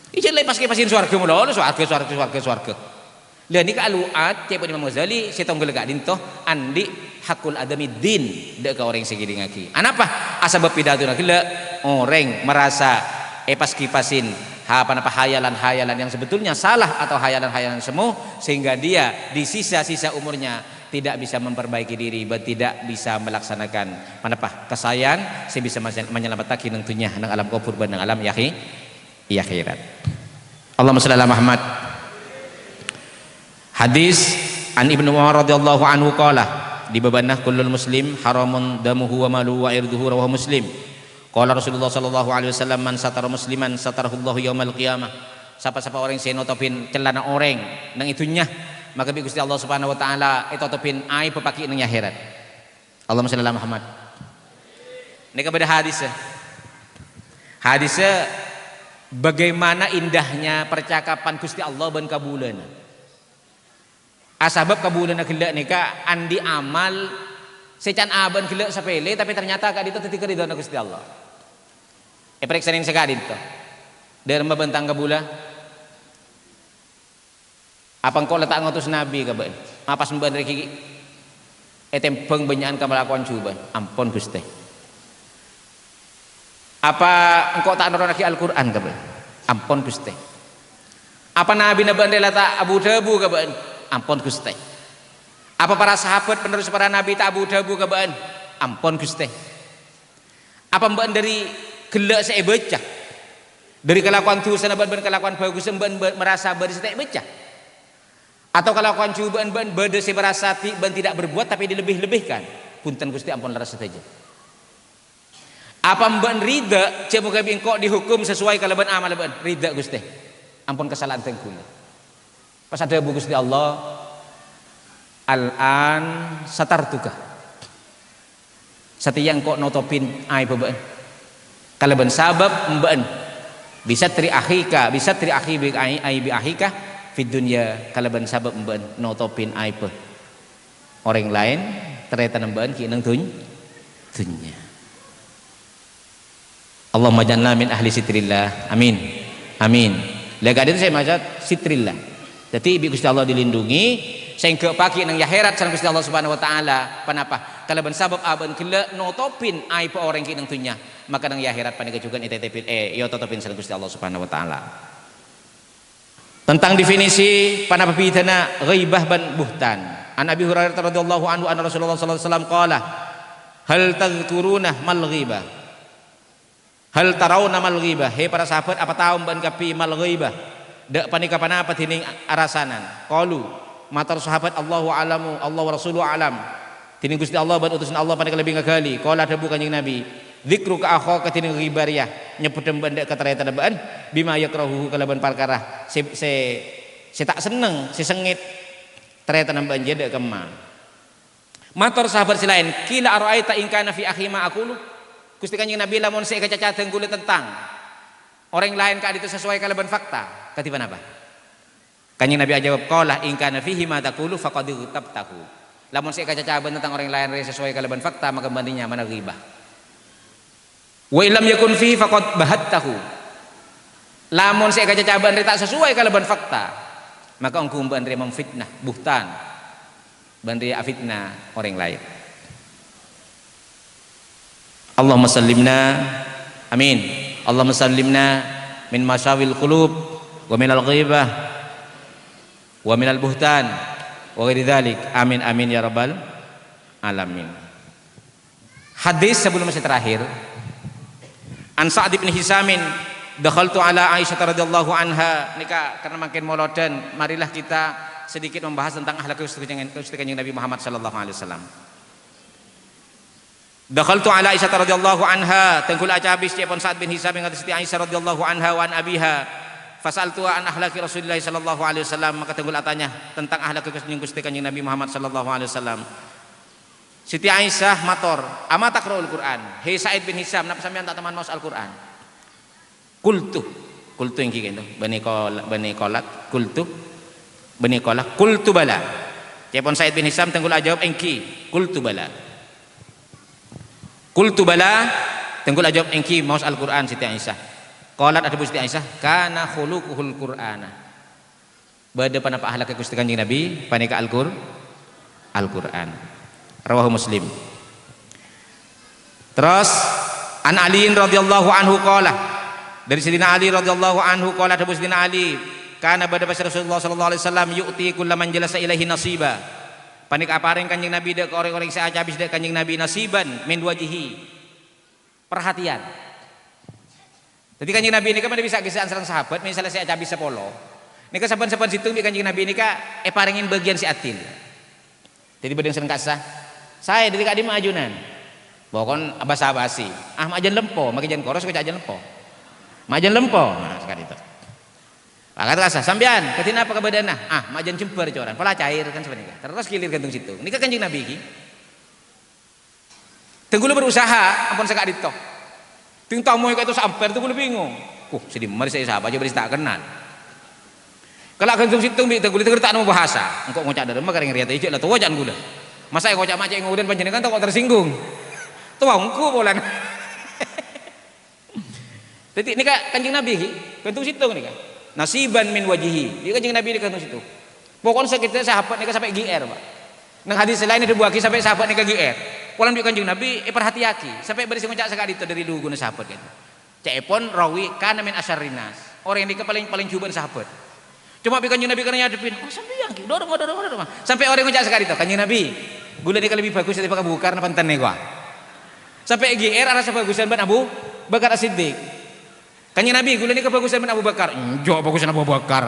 Ijen le pas kipasin swarga mun lho swarga. Lah ni kaluat cek Imam Ghazali setong gelegak dintoh andi hakul adami din dek ke orang segini ngaki. Anapa? Asabab pidato nak gila orang merasa pas kipasin hayalan-hayalan yang sebetulnya salah atau hayalan-hayalan semu sehingga dia di sisa-sisa umurnya tidak bisa memperbaiki diri, tidak bisa melaksanakan kesayan sebisa menyelamatkan tentunya nang alam kubur dan nang alam akhirat. Allahumma shalli ala Muhammad. Hadis an Ibnu Umar radhiyallahu anhu qala di babanah kullul muslim haramun damuhu wa maluhu wa irduhu rawahu Muslim. Qala Rasulullah sallallahu alaihi wasallam man satara musliman satarahullahu yaumal qiyamah. Siapa-siapa orang yang nutupin celana orang nang itunya maka bi Gusti Allah Subhanahu wa taala tutupin aib pepaki nang akhirat. Allahumma shalli ala Muhammad. Ini kepada hadisnya. Hadisnya bagaimana indahnya percakapan Gusti Allah ban kabulana. Asabab kabulan gila nika andi amal secan aban gila sepele tapi ternyata kak itu ketika ridho Gusti Allah. Periksain sekali itu. Dari membentang kabula. Apa engkau letak ngutus Nabi kaban? Apa sembahan reki? Tempeng banyakan kamalakuan cuban. Ampun Gusti. Apa engkau tak nurun lagi Al-Quran kaban? Ampun Gusti. Apa Nabi nabandela tak Abu Dhabu kaban? Ampun Gusti. Apa para sahabat penerus para nabi tak Abu Dhabu kabaan? Ampun Gusti. Apa mbak dari gelak saya baca? Dari kelakuan dosa naban kelakuan bagus mbak merasa bari saya baca? Atau kelakuan cobaan mbak bade saya merasa tidak berbuat tapi dilebih-lebihkan? Punten Gusti ampun laras saja. Apa mbak rida cek muka bingkok dihukum sesuai kalaban amal mbak rida Gusti? Ampun kesalahan tengkula. Pas ada buku Gusti Allah al-an satartuka satiyang kok notopin aib beban kalaban sabab mban bisa tri akhika bisa tri akhi bi aib akhika fid dunya kalaban sabab mban notopin aib orang lain ternyata mban ki nang dunya. Allahumma janna min ahli sitrillah amin amin. Lega itu saya maksud sitrillah. Jadi Gusti Allah dilindungi sehingga pagi nang akhirat sareng Gusti Allah Subhanahu wa taala. Panapa? Kalaban sabab aban kela notopin aib orang ki nang dunya, maka nang akhirat panika juga itetepin yo totopin sareng Gusti Allah Subhanahu wa taala. Tentang definisi panapa pidana ghaibah ban buhtan. An Abi Hurairah radhiyallahu anhu anna Rasulullah sallallahu alaihi wasallam qala hal tadhkuruna mal ghibah. Hal tarawna mal ghibah. Hei para sahabat apa tahu ban kapi mal ghibah? Dak panika panapa tining arasanan qalu matar sahabat Allahu alamu Allah wa rasuluhu alam tining Gusti Allah ban utusan Allah panika lebih ngagali qala ada kanjeng Nabi dzikruka akhaka tining ghibariah nyebut benda katareta debaan bima yakrahu kalaban perkara se tak seneng si sengit tereta nambah jeda kema matar sahabat si lain kila araita in kana fi akhi ma aqulu Gusti kanjeng Nabi lamun se kacacadeung kula tentang orang lain ka itu sesuai kalaban fakta katiban apa? Kanjeng Nabi jawab qala in kana fihi ma taqulu faqad tabtahu. Lamun saya cacaban tentang orang lain sesuai kalaban fakta maka bandingnya mana ghibah. Wa illam yakun fihi faqad bahattahu. Lamun saya cacaban tak sesuai kalaban fakta maka engkau bandri memfitnah, buhtan. Bandri afitnah orang lain. Allahumma sallimna amin. Allahumma sallimna min masyawil qulub wa minal ghibah wa minal buhtan wa ghairi dzalik. Amin amin ya rabbal alamin. Hadis sebelum masih terakhir. An Sa'd bin Hisamin dakhaltu ala Aisyah radhiyallahu anha. Nika karena makin molodan, marilah kita sedikit membahas tentang akhlak kesucian Nabi Muhammad sallallahu alaihi wasallam. Dakhaltu ala Aisyah radhiyallahu anha, tengkul aca habis cepon Sa'd bin Hisam dengan Siti Aisyah radhiyallahu anha wa an abiha. Fasaltu an akhlaqi Rasulullah sallallahu alaihi wasallam, maka tengkul atanya tentang akhlak kesucian Nabi Muhammad sallallahu alaihi wasallam. Siti Aisyah mator, ama taqra'ul Quran. Hei Sa'id bin Hisam, napa sampean tak teman maos Al-Qur'an? Qultu yang kitu, bani qolat, qultu bani qolat, qultu bala. Cepon Sa'id bin Hisam tengkul ajawab engki, qultu bala. Qultu bala, tengkul ajawab engki maos Al-Qur'an Siti Aisyah. Qolat ada Siti Aisyah, kana khuluquhul Qur'ana. Bade panapa akhlak kesucian Nabi, panika Al-Qur'an. Rawahu Muslim. Terus an Ali radhiyallahu anhu qala, dari Sayyidina Ali radhiyallahu anhu qala ada Sayyidina Ali, kana bada Rasulullah sallallahu alaihi wasallam yu'ti kullaman jalasa ilaihi nasiba. Panik apareng Kanjeng Nabi dek orang-orang saja habis dek Kanjeng Nabi nasiban min wajihi. Perhatian. Jadi Kanjeng Nabi ini kan bisa kisah antara sahabat, misalnya saya habis 10. Nika saban-saban situ Kanjeng Nabi ini ka parengin bagian si atil. Jadi badeng sering kasah. Saya dari kadi majunan. Bokon basa-basi. Ah majan lempo, makijan koros kok ajan lempo. Majan lempo. Nah, sekali itu. Pakat kasah sampean, ketina apa kabadana? Ah, majan cemper coran. Pola cair kan sebenarnya. Terus kilir gantung situ. Nika Kanjeng Nabi iki. Tenggulu berusaha, ampun sekak dito. Ting tamu itu samper tenggulu bingung. Sedih mari saya sahabat aja beri tak kenal. Kalau gantung situ bi tenggulu tak mau bahasa. Engkau ngocak dari mah kering riat ijek lah tuwa jangan gula. Masa yang ngocak macam kemudian panjenengan tak kok tersinggung. Tuwa engkau bolan. Jadi ini kak Kanjeng Nabi gantung situ nih kak. Nasiban min wajihi. Dia Kanjeng Nabi di gantung situ. Pokoknya sekitar sahabat nih sampai GR pak. Nang hadis lain itu buaki sampai sahabat nih GR. Polan di Kanjeng Nabi perhatiaki sampai berisi ngocak sekali itu dari dulu guna sahabat gitu. Cepon rawi kana min asyarinas. Orang yang paling cobaan sahabat. Cuma Kanjeng Nabi karena ngadepin, oh sampeyan ki, dorong. Sampai orang ngocak sekali itu Kanjeng Nabi. Gula ni lebih bagus daripada Abu Bakar pantan nih gua. Sampai GR rasa bagusan ban Abu Bakar As-Siddiq. Kanjeng Nabi gula ni kebagusan ban Abu Bakar. Enjak bagusan Abu Bakar.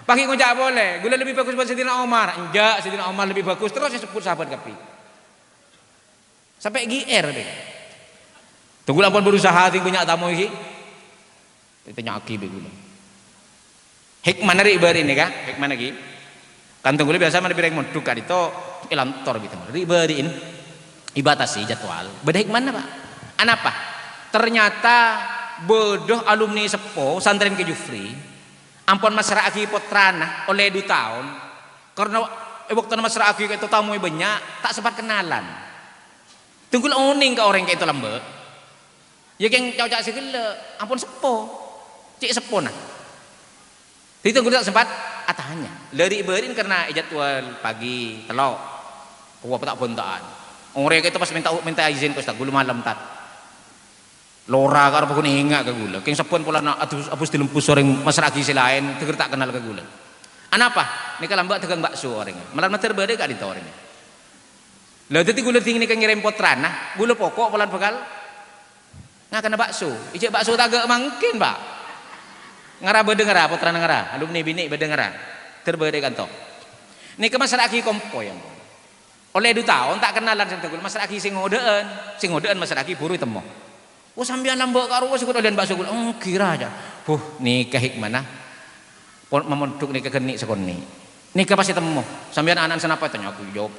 Pakai ngocak boleh. Gula lebih bagus ban Sayyidina Umar. Enjak Sayyidina Umar lebih bagus terus disebut sahabat kapi. Sampai GR deh. Tunggu lampun berusaha ting banyak tamu iki. Ditanya aki begula. Hikmah nari ibarat ini kah? Hikmah lagi. Kantong gue biasa mana bireng monduk kali itu ilantor gitu. Ribadin ibatasi jadwal. Beda hikmah apa? Anapa? Ternyata bodoh alumni sepo santren ke Jufri. Ampun masyarakat potrana oleh 2 tahun. Karena waktu masyarakat itu tamu banyak tak sempat kenalan. Tunggu uning ke orang kayak itu lambe. Ya yang cocok segala. Ampun sepo. Cik sepo nah. Itu gue tak sempat atanya. Lari berin karena jadwal pagi telok. Kuwa tak bontaan. Orang itu pas minta izin ke Ustaz gula malam tat. Lora karo pun ingat ke gula. Keng sepon pola nak abus dilempus orang masyarakat lain teger tak kenal ke gula. Anapa? Nika lambak tegang bakso orangnya. Malam mater bade gak dito orangnya. Lah dadi gula tinggi nika ngirim potrana, gula pokok polan bekal. Nga kena bakso. Ijek bakso tagak mungkin, Pak. Ngara bade ngara potrana ngara, alumni bini bade ngara. Terbade kanto. Nika masyarakat kompo yang. Oleh 2 tahun tak kenalan sing tegul masyarakat sing ngodeun masyarakat buru temo. Oh sampean lambok karo wis ikut olian bakso kula. Kira aja. Nikah hikmana. Memonduk nikah kenik sekoni. Nikah pasti temu. Sampean anak senapa tanya aku jawab.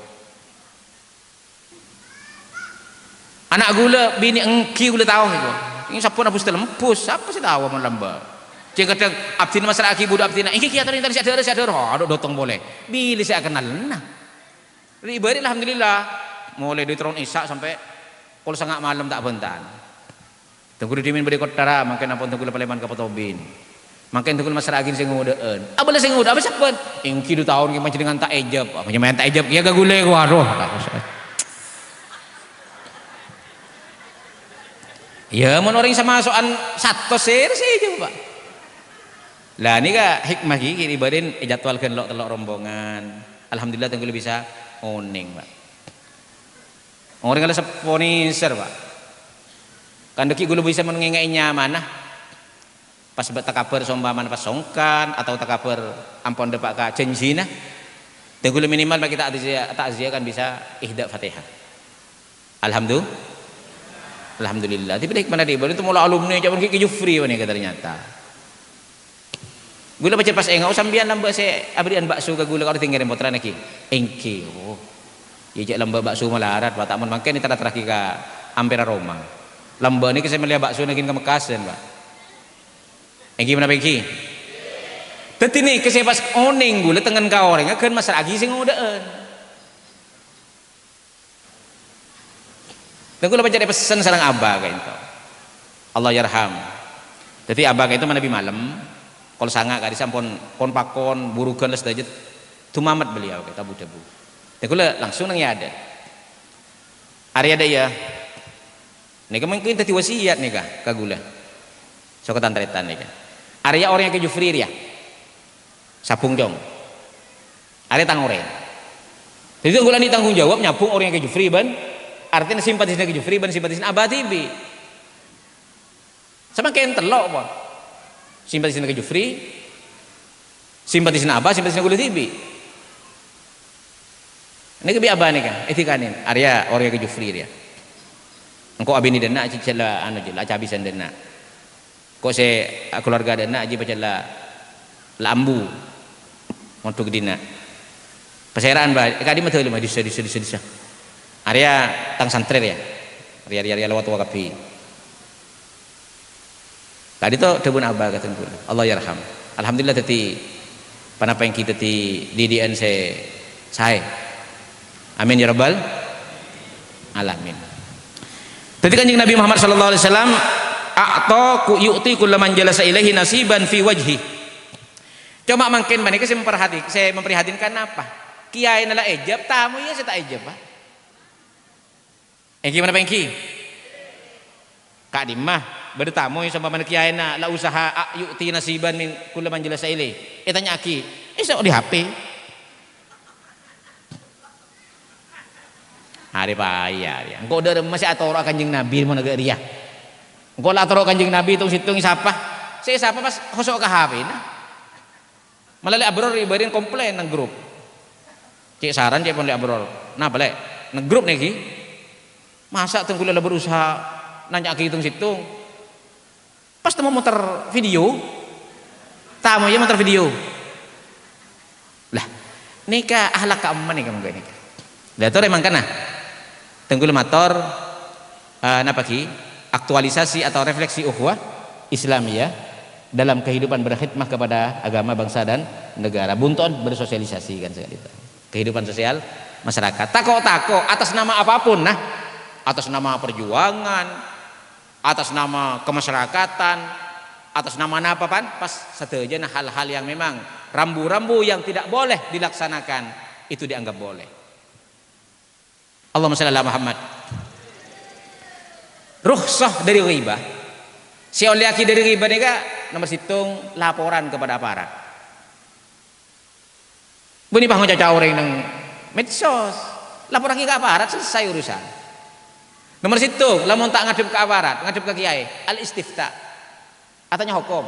Anak gula bini engki gula tahu itu. Ini sapun abus telempus, apa sih tahu man lambak. Jika kadang abdina masyarakat budak abdina, iki kiat tadi sadar. Aduh dotong boleh. Bila saya kenal nah. Ibadah alhamdulillah mulai dari turun isya sampai kalau sangat malam tak bentan. Tunggu dimin beri kotara makin apa tunggu paleman kapotobin. Makin tunggu masyarakat agin sing ngudeen. Abala sing ngudeen apa sepet? Engki 2 tahun ki macam dengan tak ejab. Apa nyaman tak ejab ya gagule waduh. Ya mun orang sama soal satu sir sih Pak. Lah ini ka hikmah iki ibadin jadwalkeun telok rombongan. Alhamdulillah tunggu bisa oning Pak. Orang kalau sponsor Pak. Kan deki gula bisa mengengai nyaman nah. Pas takabar sombaman pas songkan atau takabar ampon depak ka janjina. Tunggu minimal bagi takziah kan bisa ihda Fatihah. Alhamdulillah. Tapi hikmah di ibadah itu mulai alumni cabang ki Jufri wani ternyata. Gula baca pas engau sambian lamba se abrian bakso ka gula ka tinggal potran iki. Engki. Oh. Ya jak lamba bakso malarat Pak tak mun mangke ni tara ki ka Ampera Roma. Lamba ni saya melihat bakso nagin ka Mekasen Pak. Engki mana engki? Dadi ni kasi pas oning gula tengen ka orang keun mas agi sing ngudeen. Dan gula baca pesan sareng abah kayak itu. Allah yarham. Jadi abah itu mana bi malam. Kalau sangat kali sampun pon pakon burukan les dajet tumamat beliau kita tabu-tabu. Dan gula langsung nang ada. Ari ada ya. Nika mungkin tadi wasiat nika ka gula. So ketantretan nika. Arya orang yang ke Jufri ya. Sapung jong. Arya tangore. Jadi gula ni tanggung jawab nyapung orang yang ke Jufri ban. Artinya simpatisnya ke Jufri ban simpatisnya Abah Tibi. Sama kayak telok apa? Simpatisnya ke Jufri, simpatisnya Abah, simpatisnya Gula Tibi. Ini kebi Abah nih kan, etikanin. Arya orang ke Jufri dia. Engkau abini dena aja cila anu jela cabisan dena. Kok se keluarga dena aja bacala lambu untuk dina. Perseraan bah, kadi mah teu mah disa. Arya tang santri ya. Arya lewat wakapi. Tadi tu debun abah kata gula. Allah yarham. Alhamdulillah tadi panapa yang kita di didian saya. Amin ya rabbal alamin. Tadi kanjeng Nabi Muhammad sallallahu alaihi wasallam a'ta yu'ti kullaman jalasa ilaihi nasiban fi wajhi. Cuma mungkin manika saya memperhatikan apa? Kiai nala ejab tamu ya saya tak ejab Pak. Gimana pengki? Kak Dimah bertamu yang sama mana kiai na la usaha yu'ti nasiban min kullaman jalasa ilaihi. Tanya aki, sok di HP. Hari payah. Engkau udah masih atoro kanjeng Nabi mau negara dia. Engkau lah atoro kanjeng Nabi itu situng siapa? Saya siapa pas kosok ke HP nah. Malah abror ibarin komplain nang grup. Cek saran cek pon abror. Nah balik nang grup nih ki. Masa tunggu lah berusaha nanya ke hitung situng. Pas temu muter video. Tamu ya muter video. Lah nikah ahlak ka amman nikah mangga nikah. Lah to emang kana. Tunggu motor napa ki? Aktualisasi atau refleksi ukhuwah Islamiyah dalam kehidupan berkhidmah kepada agama, bangsa dan negara. Bunton bersosialisasi kan sekali itu. Kehidupan sosial masyarakat. Tako atas nama apapun nah. Atas nama perjuangan, atas nama kemasyarakatan, atas nama apa pan? Pas sateja nah hal-hal yang memang rambu-rambu yang tidak boleh dilaksanakan itu dianggap boleh. Allahumma shalli ala Muhammad. Rukhsah dari ghibah. Si oliaki dari ghibah nika nomor situng laporan kepada aparat. Buni pah ngaca orang nang medsos. Laporan ke aparat selesai urusan. Nomor situ, lamun tak ngadep ke aparat, ngadep ke kiai, al istifta. Atanya hukum.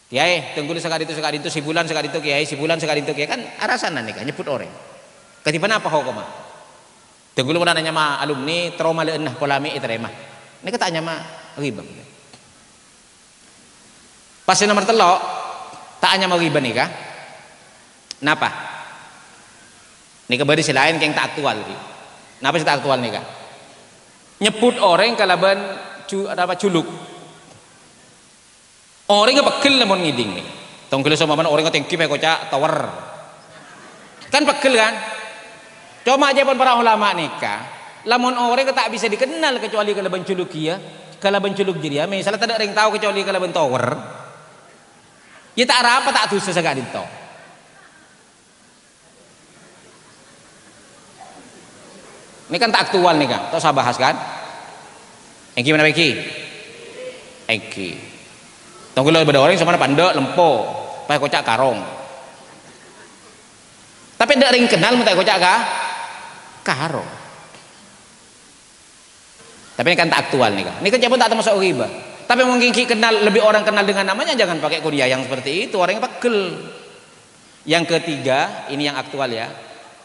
Kiai, tunggu sekali itu sebulan sekali itu kiai, sebulan sekali itu kiai kan arasan nih kan nyebut orang. Ketiban apa hukum? Tunggu lu nanya mah alumni trauma leunah polami iterema. Ini katanya mah ghibah. Pas nomor telok, tak hanya mau ghibah nih kah? Napa? Ini kebari selain yang tak aktual. Napa sih tak aktual nih kah? Nyebut orang kalaban culuk. Orang nggak pegel namun ngiding nih. Tunggu sama mana orang nggak tengki pakai kocak tower. Kan pegel kan? Cuma aja pun para ulama nikah, lamun orang tak bisa dikenal kecuali kalau benculuk ya, kalau benculuk jiria, misalnya tidak ada yang tahu kecuali kalau bentower, ya tak apa tak tuh sesegak itu. Ini kan tak aktual nih kan, tak usah bahas kan? Engki mana Engki? Engki. Tunggu lo beda orang sama pandek lempo, pakai kocak karong. Tapi tidak ring kenal mentai kocak karong. Tapi ini kan tak aktual nih kan. Ini kan pun tak termasuk riba. Tapi mungkin kenal lebih orang kenal dengan namanya, jangan pakai kuliah yang seperti itu, orang yang pegel. Yang ketiga, ini yang aktual ya.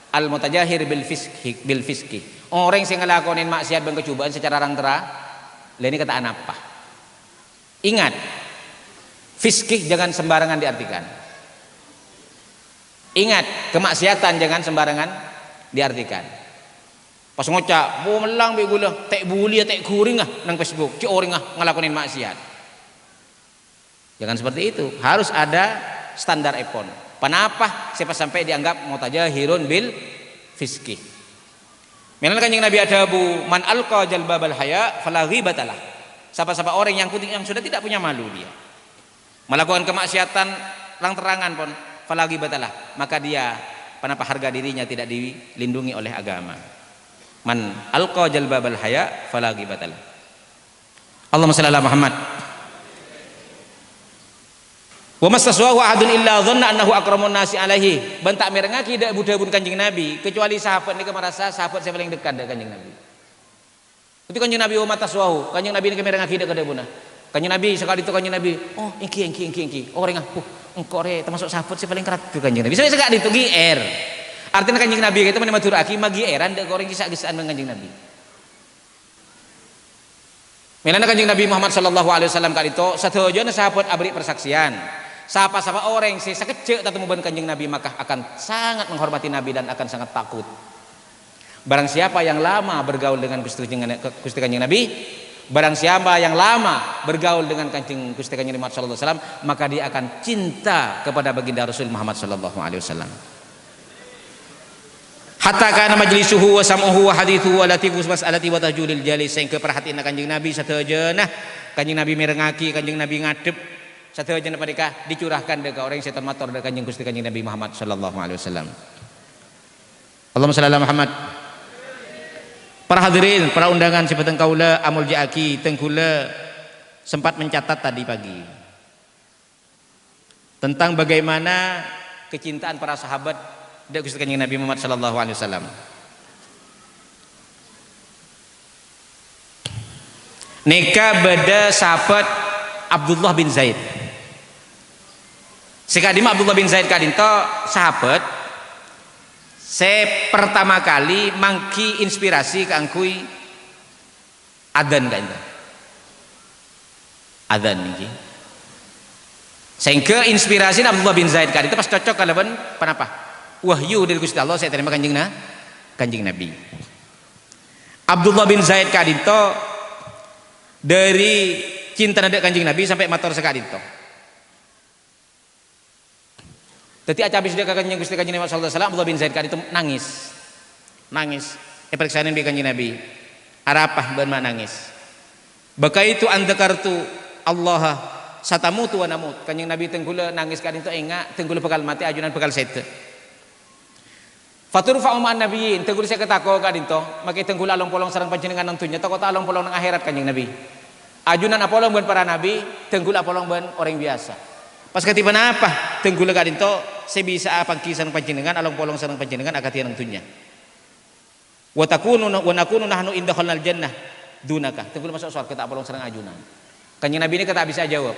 Al-mutajahir bil fiski. Orang yang ngelakonin maksiat dan kecubaan secara terang-terang, ini kataan apa? Ingat, fiskih jangan sembarangan diartikan. Ingat, kemaksiatan jangan sembarangan diartikan. Pas ngocak, bu melang be gula, tek buli tek kuring nang Facebook, ci orang ngelakonin maksiat. Jangan seperti itu. Harus ada standar epon. Kenapa? Siapa sampai dianggap mutajahirun bil fiski. Memang kanjeng Nabi ada bu man alqa jalbabal haya fala ghibatalah. Siapa-siapa orang yang sudah tidak punya malu dia melakukan kemaksiatan terang-terangan pun fala ghibatalah, maka dia kenapa harga dirinya tidak dilindungi oleh agama. Man alqa jalbabal haya fala ghibatalah. Allahumma shalli ala Muhammad. Wa mastaswahu ahadun illa dhanna annahu akramun nasi alaihi. Bentak merengaki dak budabun kanjeng Nabi kecuali sahabat ni merasa sahabat saya paling dekat dak kanjeng Nabi. Tapi kanjeng Nabi wa mataswahu, kanjeng Nabi ni merengaki dak kadebuna. Kanjeng Nabi sekali itu kanjeng Nabi, oh iki. Orang engko re termasuk sahabat saya paling kerat tu kanjeng Nabi. Sampai sekali itu GR. Artinya kanjeng Nabi itu menerima turaki magi eran dak goreng kisah-kisaan dengan kanjeng Nabi. Melana kanjeng Nabi Muhammad sallallahu alaihi wasallam kali itu satujana sahabat abri persaksian. Siapa-siapa orang yang sekecil ketemu dengan kanjeng Nabi maka akan sangat menghormati Nabi dan akan sangat takut. Barang siapa yang lama bergaul dengan Gusti kanjeng Nabi, barang siapa yang lama bergaul dengan Gusti kanjeng Nabi sallallahu alaihi wasallam, maka dia akan cinta kepada baginda Rasul Muhammad sallallahu alaihi wasallam. Hatta kana majlisuhu wa sam'uhu wa hadithuhu wa latifu mas'alati wa tahjulil jalis, sehingga perhatian kanjeng Nabi satejeunah kanjeng Nabi merengaki, kanjeng Nabi ngadep satejeunah padika dicurahkan dekat orang yang setan motor dekat kanjeng Gusti kanjeng Nabi Muhammad sallallahu alaihi wasallam. Allahumma shalli ala Muhammad. Para hadirin, para undangan sebatang kaula amul jaaki tengkula sempat mencatat tadi pagi tentang bagaimana kecintaan para sahabat dekat Gusti kanjeng Nabi Muhammad sallallahu alaihi wasallam. Nikah beda sahabat Abdullah bin Zaid. Sekadima Abdullah bin Zaid kadinto sahabat saya pertama kali mangki inspirasi keangkui adzan kan adzan niki. Sehingga inspirasi Abdullah bin Zaid kadinto pas cocok kalaban kenapa? Wahyu dari Gusti Allah saya terima kanjeng Nabi. Abdullah bin Zaid kadinto dari cinta nada kanjeng Nabi sampai matur sekadinto. Jadi aca habis dia kanjeng Gusti kanjeng Nabi sallallahu alaihi wasallam, Abdullah bin Zaid kadinto nangis. Periksaannya bi kanjeng Nabi. Arapah ban nangis. Baka itu andakartu Allah satamutu wa namut. Kanjeng Nabi tenggula nangis kadinto enga tenggula bakal mati ajunan bakal sete. Fatur fa'uman nabiyyin tenggula saya ketako kadinto make tenggula along polong sareng panjenengan nang dunya takot along polong nang akhirat kanjeng Nabi. Ajunan apolong ban para nabi, tenggula apolong ban orang biasa. Pas ketiban apa? Tenggula kadinto saya bisa pangki sareng panjenengan along polong sareng panjenengan akatian nang dunya. Wa nakunu nahnu inda khalal jannah dunaka. Tenggula masuk surga tak polong sareng ajunan. Kanjeng Nabi ini kata bisa jawab.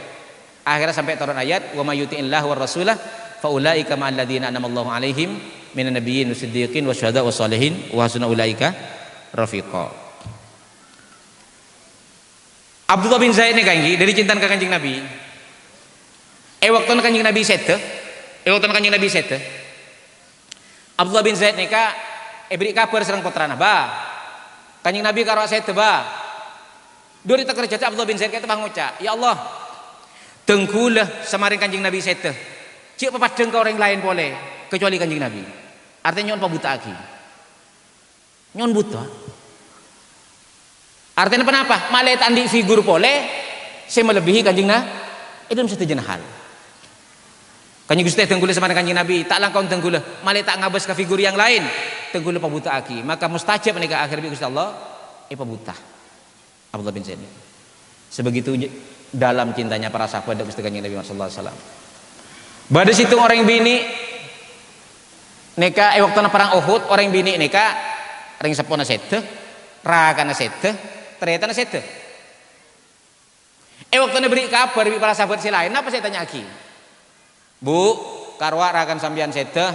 Akhirnya sampai turun ayat wa may yuti'illah war rasulah fa ulaika ma'al ladzina an'amallahu 'alaihim minan nabiyyin wasiddiqin wasyuhada wassalihin wa hasuna ulaika rafiqa. Abdullah bin Zaid ini kanjeng dari cintaan ke kanjeng Nabi. Waktu kanjeng Nabi sete, Abdullah bin Zaid nika beri kabar serang putrana ba. Kanjeng Nabi karo sete ba. Duri tak kerja Abdullah bin Zaid kata banguca, ya Allah, tengkulah samaring kanjeng Nabi sete. Cik papadeng ke orang lain boleh, kecuali kanjeng Nabi. Artinya on pabuta aki. Nyon buta. Artinya kenapa? Malai tandi figur pole, saya melebihi kanjeng na. Itu mesti jenah hal. Kanjeng Gusti tenggula sama kanjeng Nabi, tak langkong tenggula, malai tak ngabas ke figur yang lain, tenggula pabuta aki. Maka mustajab nikah akhir bi Gusti Allah, pabuta. Abdullah bin Zaid. Sebegitu dalam cintanya para sahabat dan Gusti kanjeng Nabi sallallahu alaihi wasallam. Pada situ orang bini nikah waktu perang Uhud, orang bini nikah ring sepona sete, rakana sete, ternyata sete. Waktu beri kabar bi para sahabat si lain, apa saya tanya aki? Bu, karwa rakan sambian sete,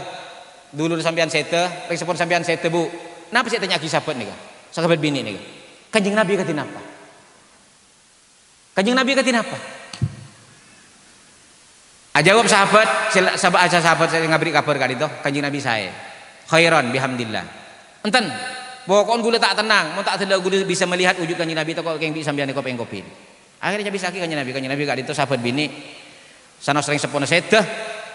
dulu sambian sete, ring sepon sambian sete bu. Napa saya tanya aki sahabat nikah? Sahabat bini nikah. Kanjeng Nabi katin apa? Kanjeng Nabi katin apa? Jawab sahabat saya ngabri kabar kali itu kanjeng Nabi saya. Khairan bihamdillah. Enten, pokoknya gula tak tenang, mau tak tidak gula bisa melihat wujud kanjeng Nabi itu kok yang bisa sambian kopi. Akhirnya bisa ki kanjeng Nabi kali itu sahabat bini sana sering sepona sete,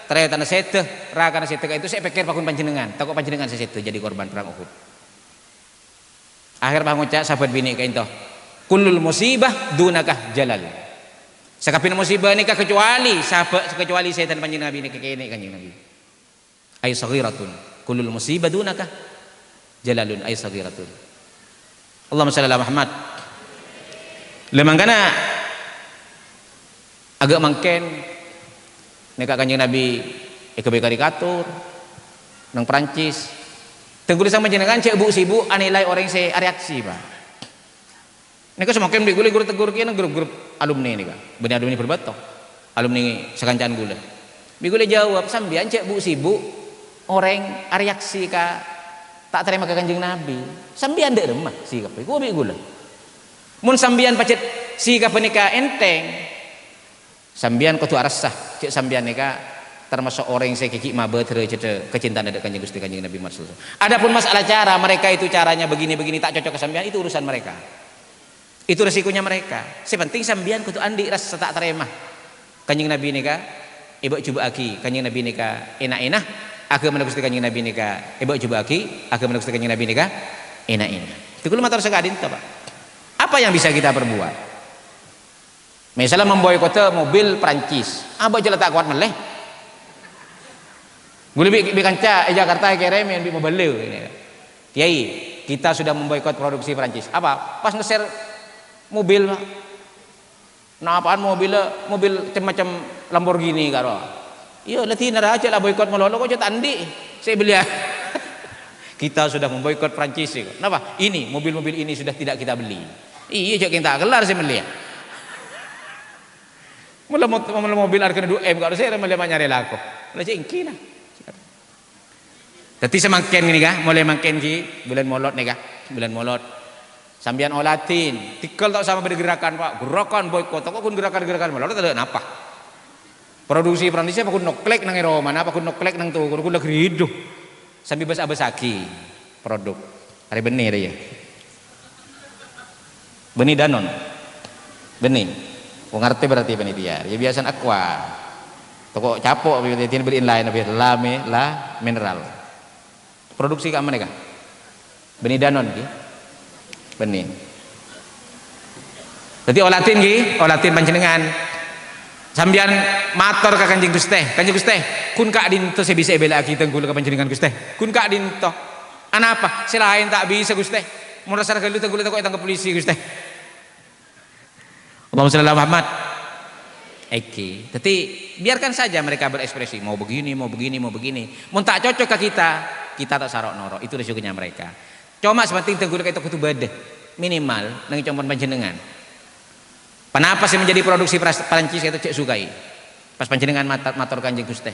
ternyata sete, rakana sete itu saya pikir pakun panjenengan, takut panjenengan sete jadi korban perang Uhud. Akhir bangun cak sahabat bini kayak itu. Kullul musibah dunakah jalal. Sakapin musibah nikah kecuali sahabat kecuali setan panjenengan Nabi nikah kene kanjeng Nabi. Ay saghiratun. Kullul musibah dunakah jalalun ay saghiratun. Allahumma shalli ala Muhammad. Lemangkana agak mangken nikah kanjeng Nabi ikebe karikatur nang Perancis. Tenggul sama jenengan cek bu sibu anilai orang se reaksi Pak. Nika semakin di gula tegur kena grup-grup alumni nika. Benih alumni berbatok. Alumni sekancan gula. Bigule jawab sambian cek bu sibu orang reaksi ka tak terima ke kanjeng Nabi. Sambian dek remah si kape. Ku bigula. Mun sambian pacet si kape nika enteng. Sambian kutu arasah cek sambian nika termasuk orang yang saya kiki mabet cete kecintaan ada kanjeng Gusti kanjeng Nabi Muhammad. Adapun masalah cara mereka itu caranya begini-begini tak cocok ke sambian itu urusan mereka. Itu resikonya mereka. Sepenting sambian kutu andi rasa tak terima. Kanjeng Nabi nika ibu coba aki kanjeng Nabi nika enak-enak agama Gusti kanjeng Nabi nika ibu coba aki agama Gusti kanjeng Nabi nika enak-enak. Itu kulo matur sekadin ta, Pak. Apa yang bisa kita perbuat? Misalnya memboikot mobil Prancis. Apa jela tak kuat meleh? Gue lebih kanca Jakarta kerem yang mau beli Kiai kita sudah memboikot produksi Prancis apa pas ngeser mobil nah apaan mobil macam Lamborghini karo iya letih nara aja lah boikot melolo kok cetak andi saya beli ya kita sudah memboikot Prancis kenapa ini mobil-mobil ini sudah tidak kita beli iya cek kita gelar saya beli ya mulai mobil harganya 2M kalau saya mulai nyari laku mulai cengki nah. Tapi semakin ini kah, mulai makin ki bulan molot nih kah, bulan molot. Sambian olatin, tikal tak sama bergerakan Pak, gerakan boykot, kok kun gerakan molot ada apa? Produksi Prancis apa kun noklek nang Eropa, apa kun noklek nang tuh, kun lagi hidup. Sambil besaki produk, hari benih ya. Benih Danon, benih. Ngerti berarti benih dia. Ya biasa aqua. Toko capok, biar beri inline, biar la mineral. Produksi ke mana kah? Benih Danon ki. Benih. Jadi olatin ki, olatin panjenengan. Sambian mator ka Kanjeng Gusti. Kanjeng Gusti, kun ka dinto saya bisa bela kita tenggul ka panjenengan Gusti. Kun ka dinto. Ana apa? Selain tak bisa Gusti. Mun rasa kalau tenggul tak tangkap polisi Gusti. Allahumma shalli ala Muhammad. Eki. Jadi biarkan saja mereka berekspresi mau begini. Mun tak cocok ke kita tak sarok noro itu resikonya mereka. Cuma sepenting tenggul itu kutu bade minimal nang compon panjenengan. Kenapa sih menjadi produksi Prancis itu cek sukai. Pas panjenengan matur Kanjeng Gusti.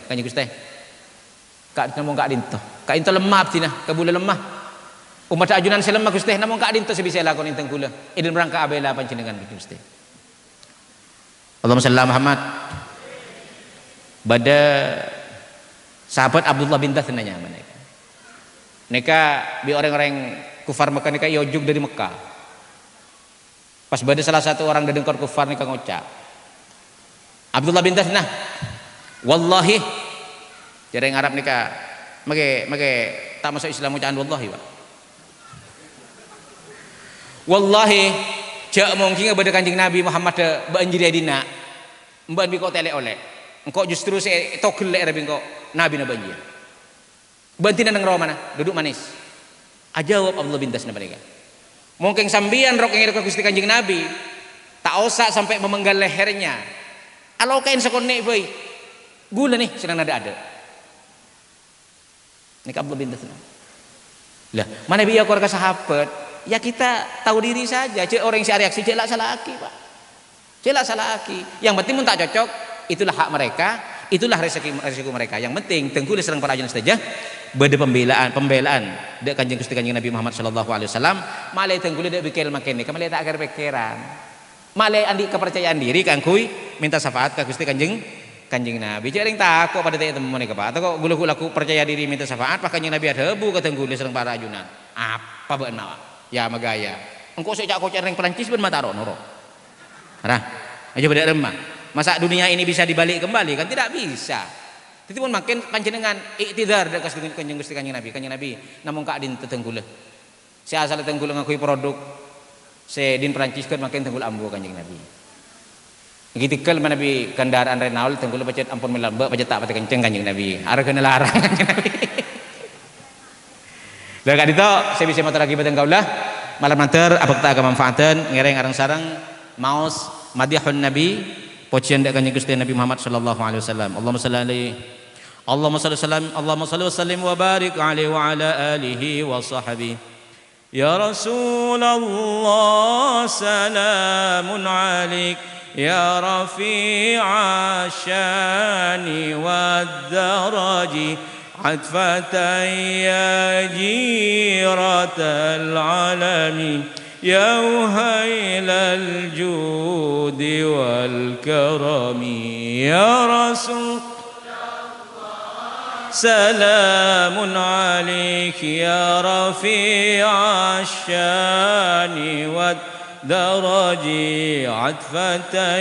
Kak namun kak dinto. Kak dinto lemah tina, kabula lemah. Umat ajunan selemah Gusti namun kak dinto sebisa lakon inteng kula. Idin merangka abela panjenengan Gusti. Allahumma shalli ala Muhammad. Pada sahabat Abdullah bin Dath nanya mereka. Mereka bi orang-orang kufar Mekah mereka yojug dari Mekah. Pas pada salah satu orang dedengkor kufar mereka ngocap. Abdullah bin Dath nah. Wallahi jarang Arab mereka make tak masuk Islam ucapan wallahi Pak. Wallahi cak mungkin kepada Kanjeng Nabi Muhammad banjir dina mbak bi kok telek oleh engkau justru saya togel lek rabi engkau Nabi na banjir bantina nang rawa mana duduk manis ajawab Abdullah bin Das na mereka mungkin sambian rok yang Gusti Kanjeng Nabi tak usah sampai memenggal lehernya alau kain sekone boy gula nih sedang ada ini Abdullah bin Das lah mana biar keluarga sahabat ya kita tahu diri saja cek orang yang reaksi cek lah salah aki pak cek lah salah aki yang penting pun tak cocok itulah hak mereka itulah resiko mereka yang penting tengkulis serang para ajunan saja beda pembelaan dek Kanjeng Gusti Kanjeng Nabi Muhammad sallallahu alaihi wasallam malai tengkulis dek bikel makene kamalai tak agar pikiran malai andi kepercayaan diri kan kui minta syafaat ke Gusti Kanjeng Nabi cek ring takut pada teh temen mereka pak atau kok gulu-gulu percaya diri minta syafaat pak Kanjeng Nabi ada hebu ke tengkulis serang para ajunan apa beun mawa ya magaya engkau sejak kau cari Perancis ben mata noro nah aja beda remah masa dunia ini bisa dibalik kembali kan tidak bisa itu pun makin panjenengan iktidar dekat Kanjeng Gusti Kanjeng Nabi namun kak din tetenggule si asal tetenggule ngakui produk si din Perancis kan makin tenggul ambu Kanjeng Nabi gitu kal Nabi kendaraan Renault tenggule pacet ampun melambak pacet tak pati kenceng Kanjeng Nabi harga larang Kanjeng Nabi dan itu saya bisa motor lagi batang kaulah malam nanti apa kita akan manfaatkan ngereng arang sarang maus madihun Nabi pujian dak Kanjeng Gusti Nabi Muhammad sallallahu alaihi wasallam Allahumma salli alaihi Allahumma salli wasallam Allahumma salli wasallim wa barik alaihi wa ala alihi wa sahbihi ya Rasulullah salamun alaik ya rafi'a syani wad daraji عطفة يا جيرة العالمين يا وهيل الجود والكرم يا رسول سلام عليك يا رفيع الشان والدرج عطفة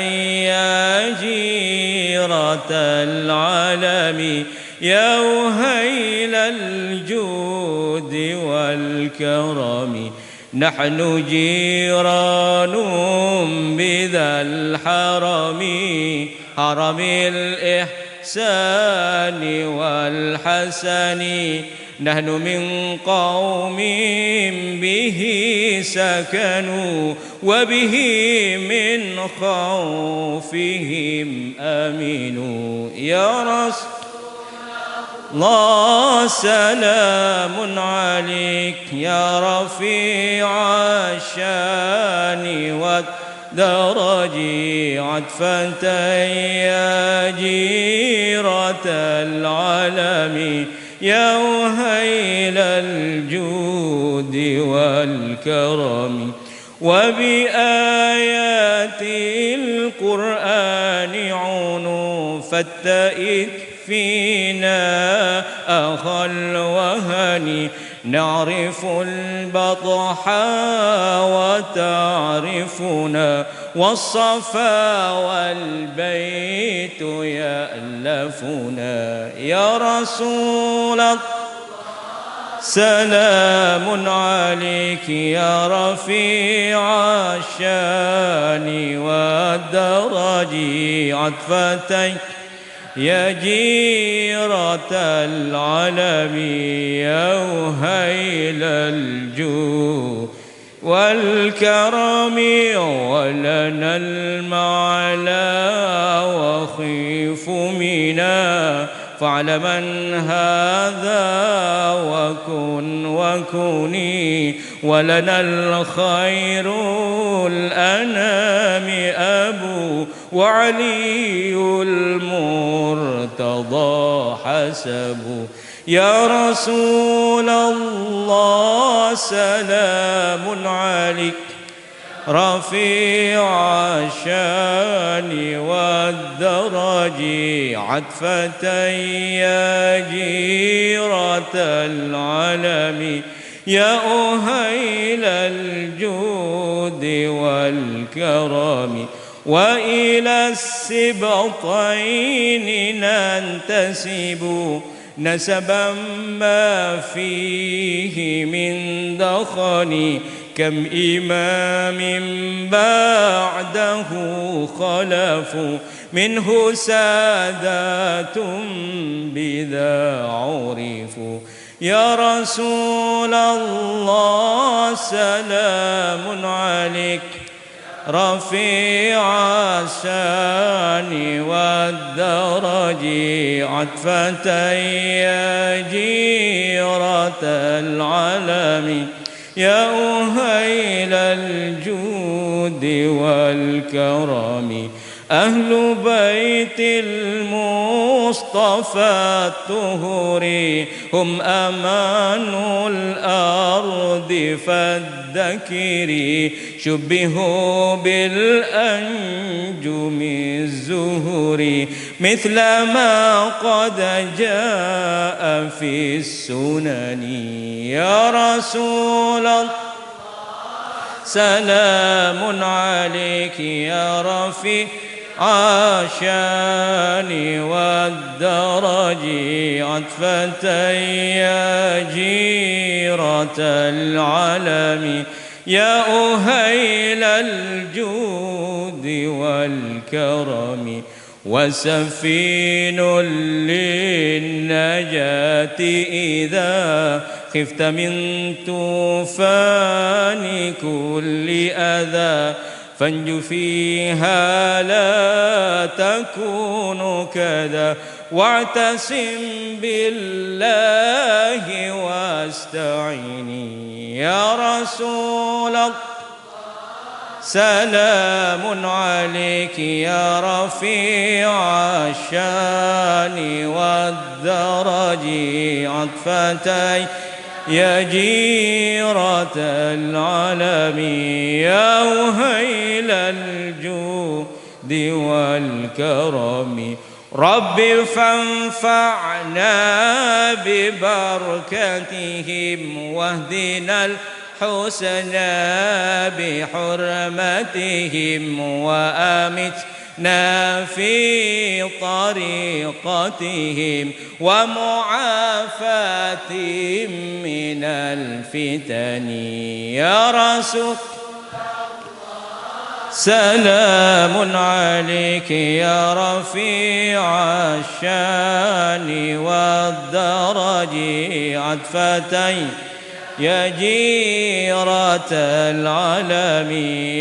يا جيرة العالمين يا وهيل الجود والكرم نحن جيران بذا الحرم حرم الإحسان والحسن نحن من قوم به سكنوا وبه من خوفهم أمنوا يا رسول الله سلام عليك يا رفيع الشان والدرج عطفة يا جيرة العالمين يا وهيل الجود والكرم وبآيات القرآن عنو فاتئذ فينا أخا الوهن نعرف البطح وتعرفنا والصفا والبيت يألفنا يا رسول الله سلام عليك يا رفيع الشان والدرج عطفتين يا جيرة العالم يا وهيل الجود والكرم ولنا المعلى وخيف منا فاعلمن هذا وكن وكوني ولنا الخير الأنام أبو وعلي المرتضى حسب يا رسول الله سلام عليك رفيع الشان والدرج عطفة يا جيرة العالم يا أهيل الجود والكرم وإلى السبطين ننتسب نسبا ما فيه من دخن كم إمام بعده خلفوا منه سادات بذا عرفوا يا رسول الله سلام عليك رفيع الشان والدرج عطفة يا جيرة العالم يا أهيل الجود والكرم أهل بيت المصطفى الطهر هم أمان الأرض فالذكر شبهوا بالأنجم الزهر مثل ما قد جاء في السنن يا رسول الله سلام عليك يا رفيع الشان والدرج عطفة يا جيرة العالم يا أهيل الجود والكرم وسفين للنجاة إذا خفت من طوفان كل أذى فانج فيها لا تكون كذا واعتصم بالله واستعيني يا رسول الله سلام عليك يا رفيع الشان والدرج عطفتي يا جيرة العالم يا وهيل الجود والكرم رب فانفعنا ببركتهم واهدنا الحسنى بحرمتهم وأمتنا في طريقتهم ومعافاتهم من الفتن يا رسول سلام عليك يا رفيع الشان والدرج عطفتين يا جيرة العالم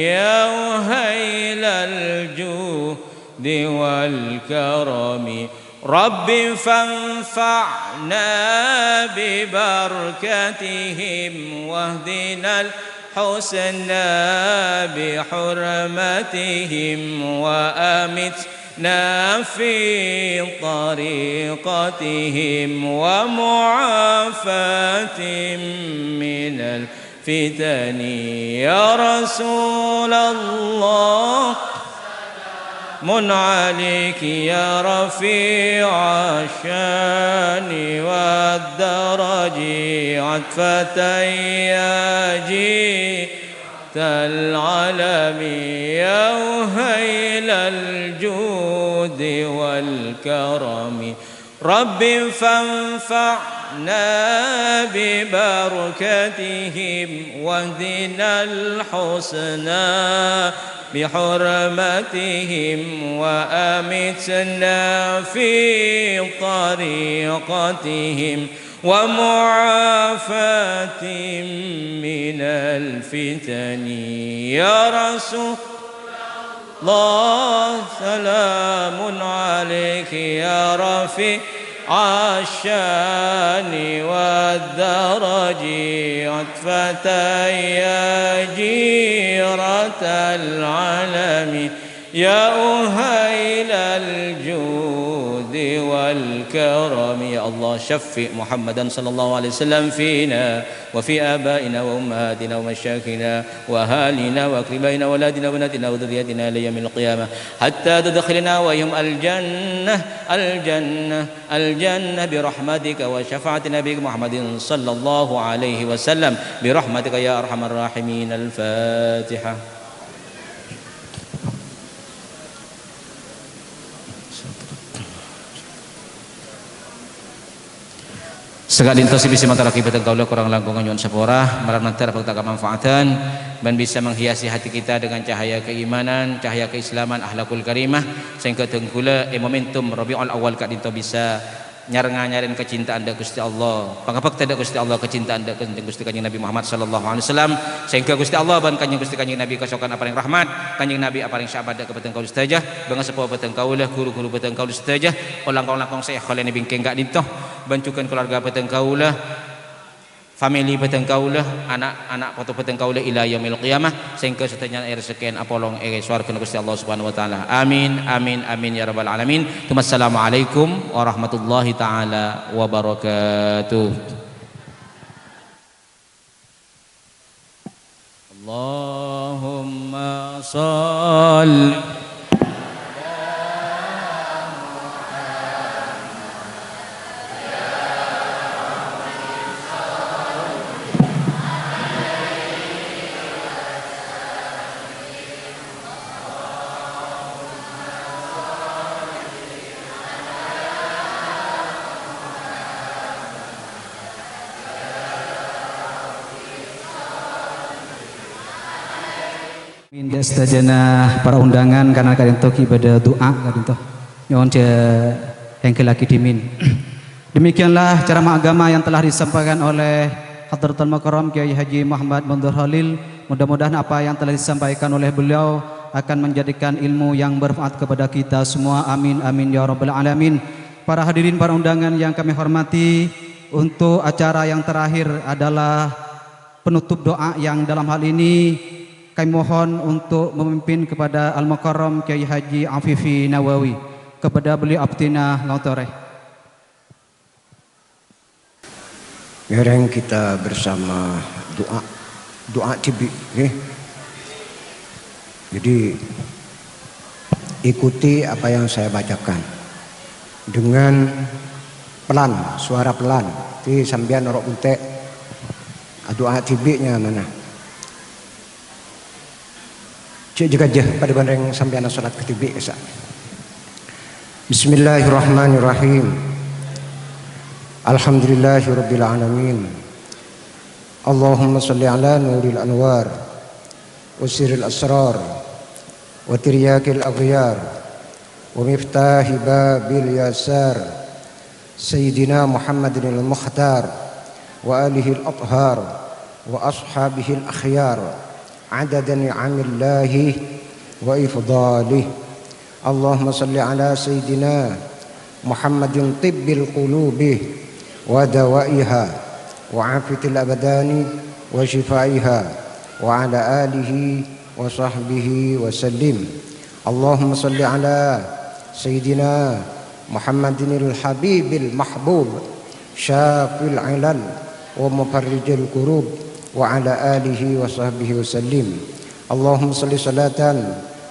يا وهيل الجود والكرم رب فانفعنا ببركتهم واهدنا الحسنى بحرمتهم وأمتنا في طريقتهم ومعافاتهم من الفتن يا رسول الله من عليك يا رفيع الشان والدرج عطفة يا جيت العالم يا وهيل الجود والكرم رب فانفعنا ببركتهم واهدنا الحسنى بحرمتهم وأمتنا في طريقتهم ومعافاة من الفتن يا رسول الله سلام عليك يا رفيع الشان والدرج عطفة يا جيرة العالم يا أهيل الجود والكرم يا الله شفع محمدا صلى الله عليه وسلم فينا وفي آبائنا وأمهاتنا ومشايخنا وأهالينا وأقربائنا وأولادنا وبناتنا وذرياتنا إلى يوم القيامة حتى تدخلنا وهم الجنة الجنة الجنة برحمتك وشفاعة نبيك محمد صلى الله عليه وسلم برحمتك يا أرحم الراحمين. الفاتحة. Sekali itu bisi mata laki beteng kaulah kurang langkung nyuwun sepora malam nanti dapat tak manfaatan dan bisa menghiasi hati kita dengan cahaya keimanan, cahaya keislaman, akhlakul karimah sehingga tengkula momentum Rabiul Awal kak dinto bisa nyarengan kecintaan dak Gusti Allah. Pangapakta dak Gusti Allah kecintaan dak Gusti Kanjeng Nabi Muhammad sallallahu alaihi wasallam sehingga Gusti Allah ban Kanjeng Gusti Kanjeng Nabi kasokan aparing rahmat, Kanjeng Nabi aparing syahabat dak beteng kaul setajah, bangsa sepuh beteng kaulah, guru-guru beteng kaul setajah, langkong-langkong saya khalene bingkeng gak dinto, bancukan keluarga beteng kaulah, family beteng kaulah, anak-anak foto beteng kaulah ila yaumil qiyamah sehingga setanya sekian apolong swarga Gusti Allah Subhanahu wa taala. Amin amin amin ya rabbal alamin. Wassalamualaikum warahmatullahi taala wabarakatuh. Allahumma shalli Minda setajana para undangan karena kalian toki pada doa kalian toh nyon yang lagi dimin. Demikianlah ceramah agama yang telah disampaikan oleh Hadratul Mukarram Kiai Haji Muhammad Mundur Khalil. Mudah-mudahan apa yang telah disampaikan oleh beliau akan menjadikan ilmu yang bermanfaat kepada kita semua. Amin amin ya rabbal alamin. Para hadirin para undangan yang kami hormati, untuk acara yang terakhir adalah penutup doa yang dalam hal ini kami mohon untuk memimpin kepada Al-Mukarram Kiai Haji Afifi Nawawi. Kepada beliau abtina ngautoreh. Mari kita bersama doa tibi, Jadi ikuti apa yang saya bacakan dengan pelan, suara pelan. Ti sambian norok untek doa tibi-nya mana? Cik jegajah pada bandeng sambian salat ketibi esa. Bismillahirrahmanirrahim. Alhamdulillahirabbil alamin. Allahumma shalli ala nuril anwar wa sirril asrar wa tiryakil aghyar wa miftahi babil yasar sayyidina Muhammadin al-Mukhtar wa alihi al-athhar wa ashabihi al-akhyar adada ni'amillahi wa ifdalih. Allahumma salli ala sayyidina Muhammadin tibbil qulubi wa dawaiha wa afitil abadani wa shifaiha wa ala alihi wa sahbihi wa sallim. Allahumma salli ala sayyidina Muhammadin al-habibil mahbub syafil ilal wa mufarrijil kurub wa ala alihi wa sahbihi wa sallim. Allahumma salli salatan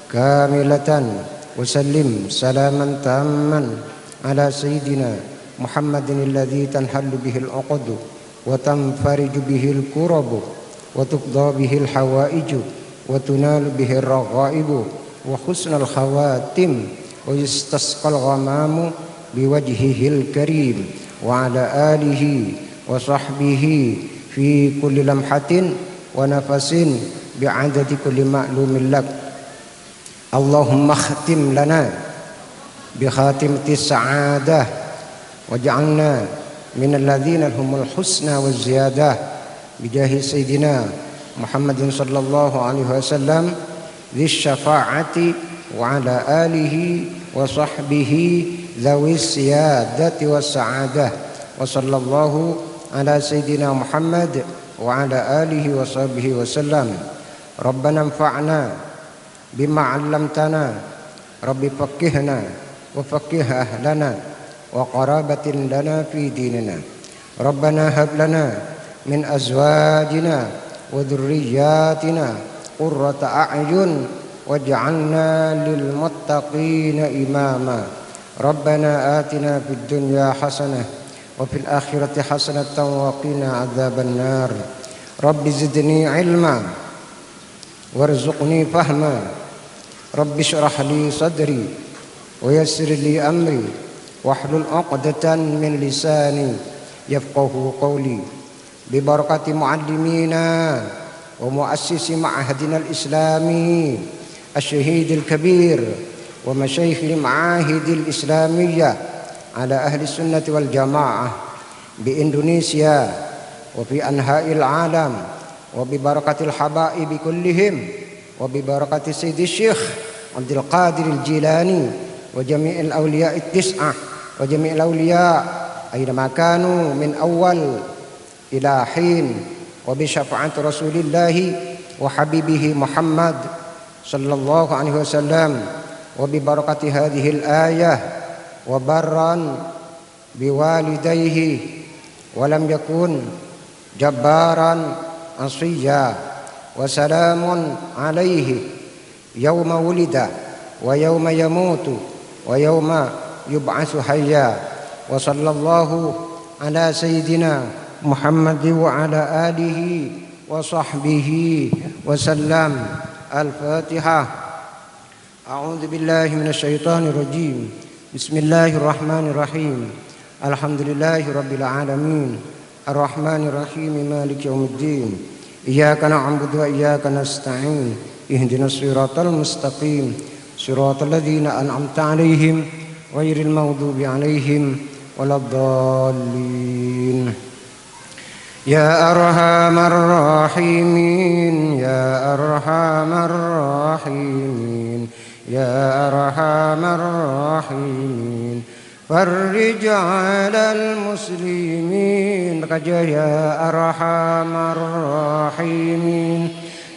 kamilatan wa sallim salaman tamman ala sayyidina Muhammadin alladhi tanhallu bihi al-uqad wa tanfariju bihi al-kurab wa tuqda bihi al-hawaiju wa tunalu bihi al-raghaibu wa husnal khawatim wa yastasqal ghamamu biwajhihi al-karim wa ala alihi wa sahbihi fi kulli lamhatin wa nafasin bi'adadi kulli ma'lumin lak. Allahumma khtim lana bi khatimati sa'adah waj'alna min alladhina humul husna wa ziyadah bijahi sayyidina Muhammadin sallallahu alaihi wasallam dzis syafa'ati wa ala alihi wa sahbihi dzawis siyadati was sa'adah wa sallallahu ala sayyidina Muhammad wa ala alihi wa sahbihi wa sallam. Rabbana anfa'na bima 'allamtana, Rabbi faqihna wa faqih ahlana wa qarabatin lana fi dinina. Rabbana hab lana min azwajina wa dhurriyyatina qurrata a'yun waj'alna lil muttaqina imama. Rabbana atina fid dunya hasanah wa fil akhirati hasanatan wa qina adzaban nar. Rabbi zidni ilma warzuqni fahma. Rabbi shrah li sadri wa yassir li amri wahlul 'uqdatan min lisani يفقهوا قولي ببركة معلمينا ومؤسس معهدنا الإسلامي الشهيد الكبير ومشايخ المعاهد الإسلامية على أهل السنة والجماعة بإندونيسيا وفي أنحاء العالم وببركة الحبائب كلهم وببركة سيد الشيخ عبد القادر الجيلاني وجميع الأولياء التسعة وجميع الأولياء أينما كانوا من أول إلى حين وبشفاعة رسول الله وحبيبه محمد صلى الله عليه وسلم وببركة هذه الآية وبرا بوالديه ولم يكن جبارا عصيا وسلام عليه يوم ولد ويوم يموت ويوم يبعث حيا وصلى الله على سيدنا محمد وعلى آله وصحبه وسلم. الفاتحة. أعوذ بالله من الشيطان الرجيم. بسم الله الرحمن الرحيم. الحمد لله رب العالمين الرحمن الرحيم مالك يوم الدين إياك نعبد وإياك نستعين اهدنا الصراط المستقيم صراط الذين أنعمت عليهم غير المغضوب عليهم ولا الضالين. يا أرحم الراحمين يا أرحم الراحمين يا أرحم الراحمين فرج على المسلمين يا أرحم الراحمين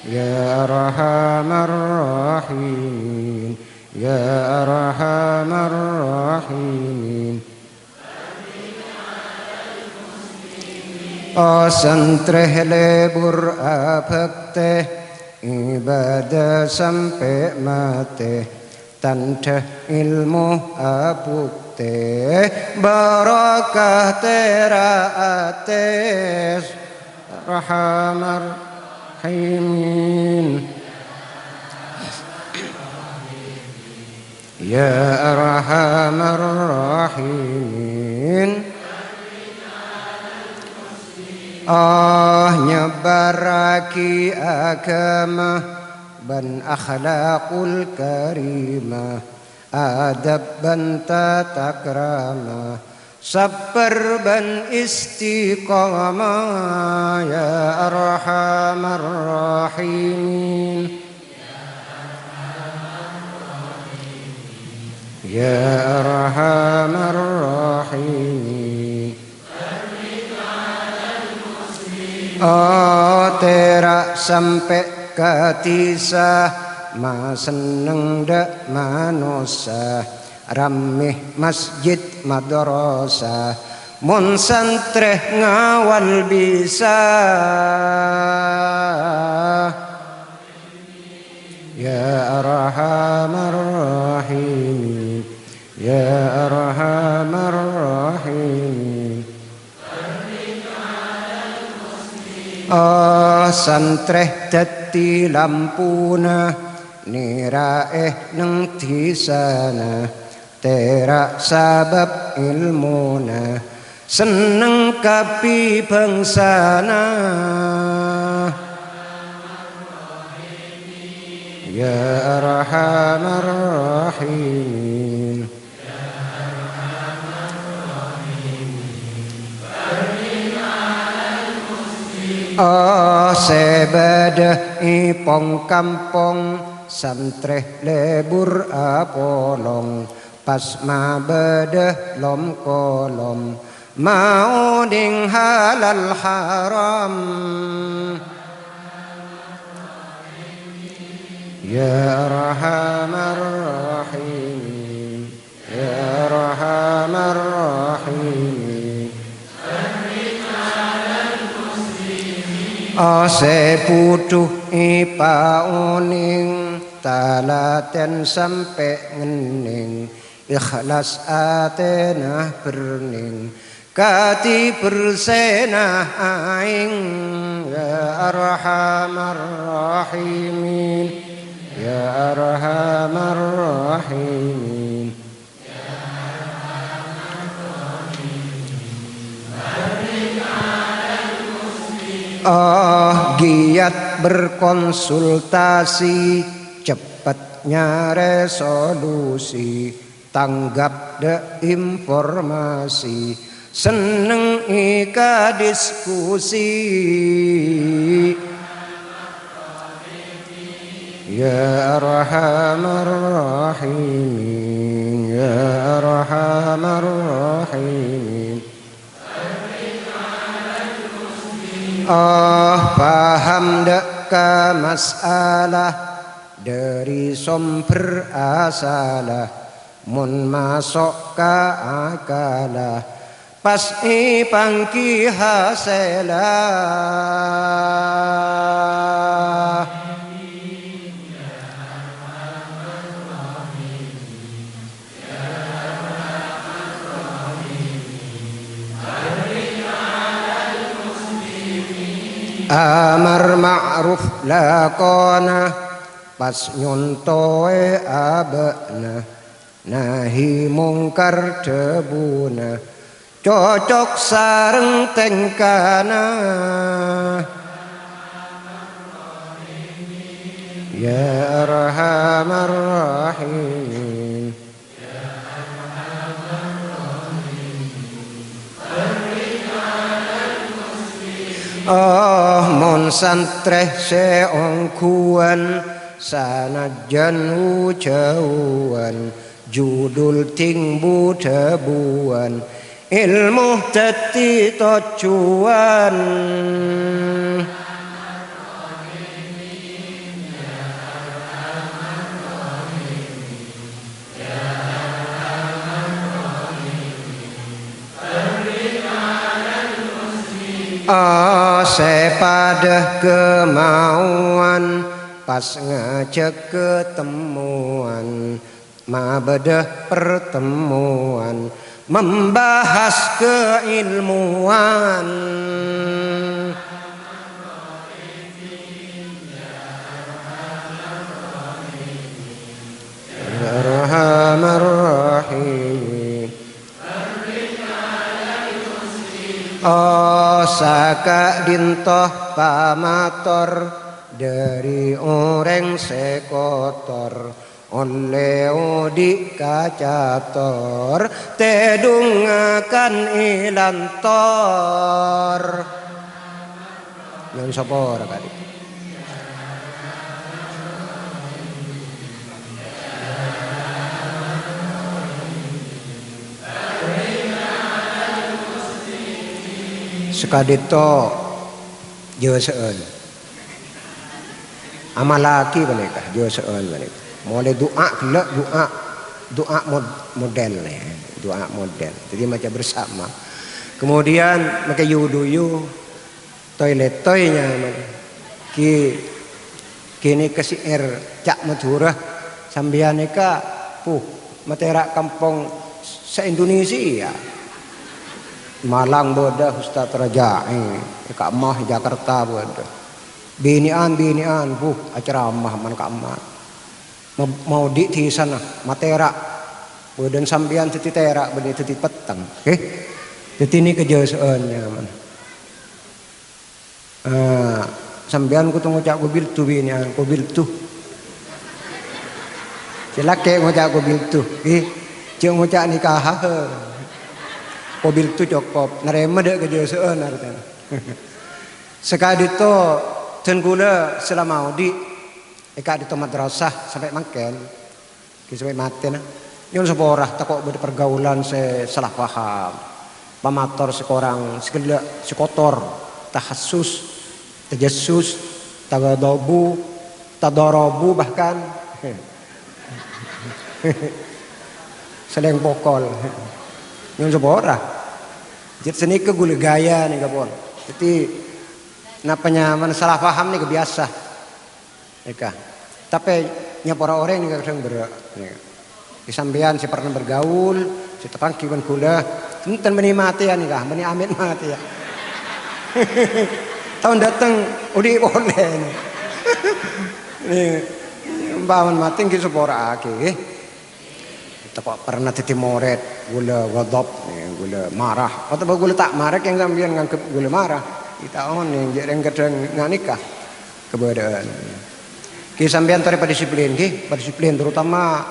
يا أرحم الراحمين يا أرحم الراحمين. Santreh lebur abekte ibadah sampai mati tanda ilmu abukte barakah teraates rahamar rahimin ya arhamar rahimin. Nyebaraki agama ban akhlaqul karimah adab ban tata krama sabar ban istiqamah ya arhamar rahimin ya arhamar rahimin. Terak sampai katisa ma seneng dak manusa ramih masjid madrasah mun santreh ngawal bisa ya arhamar rahimin ya arhamar rahimin. Santreh dadi lampuna niraeh neng disana terak sabab ilmuna seneng kapi bangsana ya arhamar rahimin. Sebadah ipong kampung santreh lebur apolong pas mabedah lom kolom mau ding halal haram ya arhamar rahimin ya arhamar rahimin. Sepuduh ipa uning talaten sampai ngening ikhlas atenah berning kati bersenah aing ya arhamar rahimin ya arhamar rahimin. Giat berkonsultasi, cepatnya resolusi, tanggap de informasi, seneng ika diskusi. Ya Arhamar Rahimin, Ya Arhamar Rahimin. Paham deka masalah dari sumber asalah, mun masuk ka akalah pas pangki haselah. Amar ma'ruf lakona pas nyontoe abena, nahi mungkar debuna, cocok sareng tengkana. Ya Arhamar Rahimin. Mon santreh seongkuan, sanajan jauhan, judul tingbu tebuan, ilmu teti tocuan. Sepadah kemauan, pas ngajak ketemuan, mabedah pertemuan, membahas keilmuan. Ya Arhamar Rahimin. Saka dintoh pamator, dari orang sekotor, oleh di kacator, tedungakan ilantor. Yang sopor kali. Sekadito jauh amalaki mereka jauh mereka mulai doa kelak doa model nih, doa model jadi macam bersama, kemudian mereka yuduyu toilet-toiletnya kini kasih cak madura sambian eka matera kampung se-Indonesia Malang boda Ustaz Rajai, Kak Mah Jakarta boda. Binian acara mah man Kak Mah. Mau di sana matera bodan sambian titi tera bani titi petang. Titi ini kejasaannya man. Sambian ku tunggu cak gobil tu binian gobil tu. Silake ngocak gobil tu. Cing ngocak nikah. Mobil tu cukup narema dek kejaksaan artinya. Sekali itu tenggula selama di eka di madrasah sampai makan, sampai mati nah. Yang seborah takut berpergaulan salah paham, pamator sekorang segala sekotor, tahassus, tajassus, tadorobu bahkan, sedang pokol. Yang seborah, jadi seni ke gula gaya nih kapon. Jadi napanya salah paham nih kebiasa, eka. Tapi nyapora orang nih kadang berak. Disambian si pernah bergaul, si tetangki ban gula, enten menikmati ya nih kah, meni amin mati ya. Tahun datang udah boleh nih. Nih bawan mati kita seborah aki. Tapi pernah titi moret, gula godop, gula marah. Atau gula tak marah yang sambian ngangkep gula marah. kita on yang jarang kadang nganikah keberadaan. Ki sampean tare disiplin ki, disiplin terutama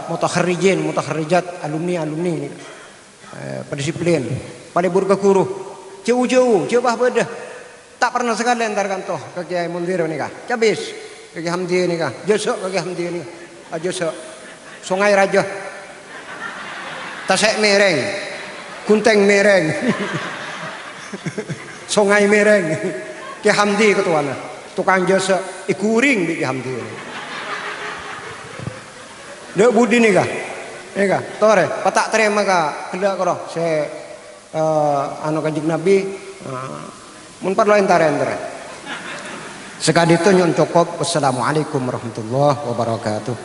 mutakharrijat alumni ni. Disiplin, pada berguru, jauh-jauh, bah beda. Tak pernah sekali antar kantor ke Kiai Mundir ni kah, cabis ke Kiai Hamdi ni kah, josok ke Kiai Hamdi ni, josok, Sungai Raja, Tasek Mereng, Kunteng Mereng, Sungai Mereng, Kiai Hamdi ketuana, tukang josok, ikuring di Kiai Hamdi ni. Dek budi ni kah? Ni kah? Tore, patak terima kah? Hendak kau saya anu Kanjeng Nabi mun parlo entare. Sekali itu nyon cukup. Wassalamualaikum warahmatullahi wabarakatuh.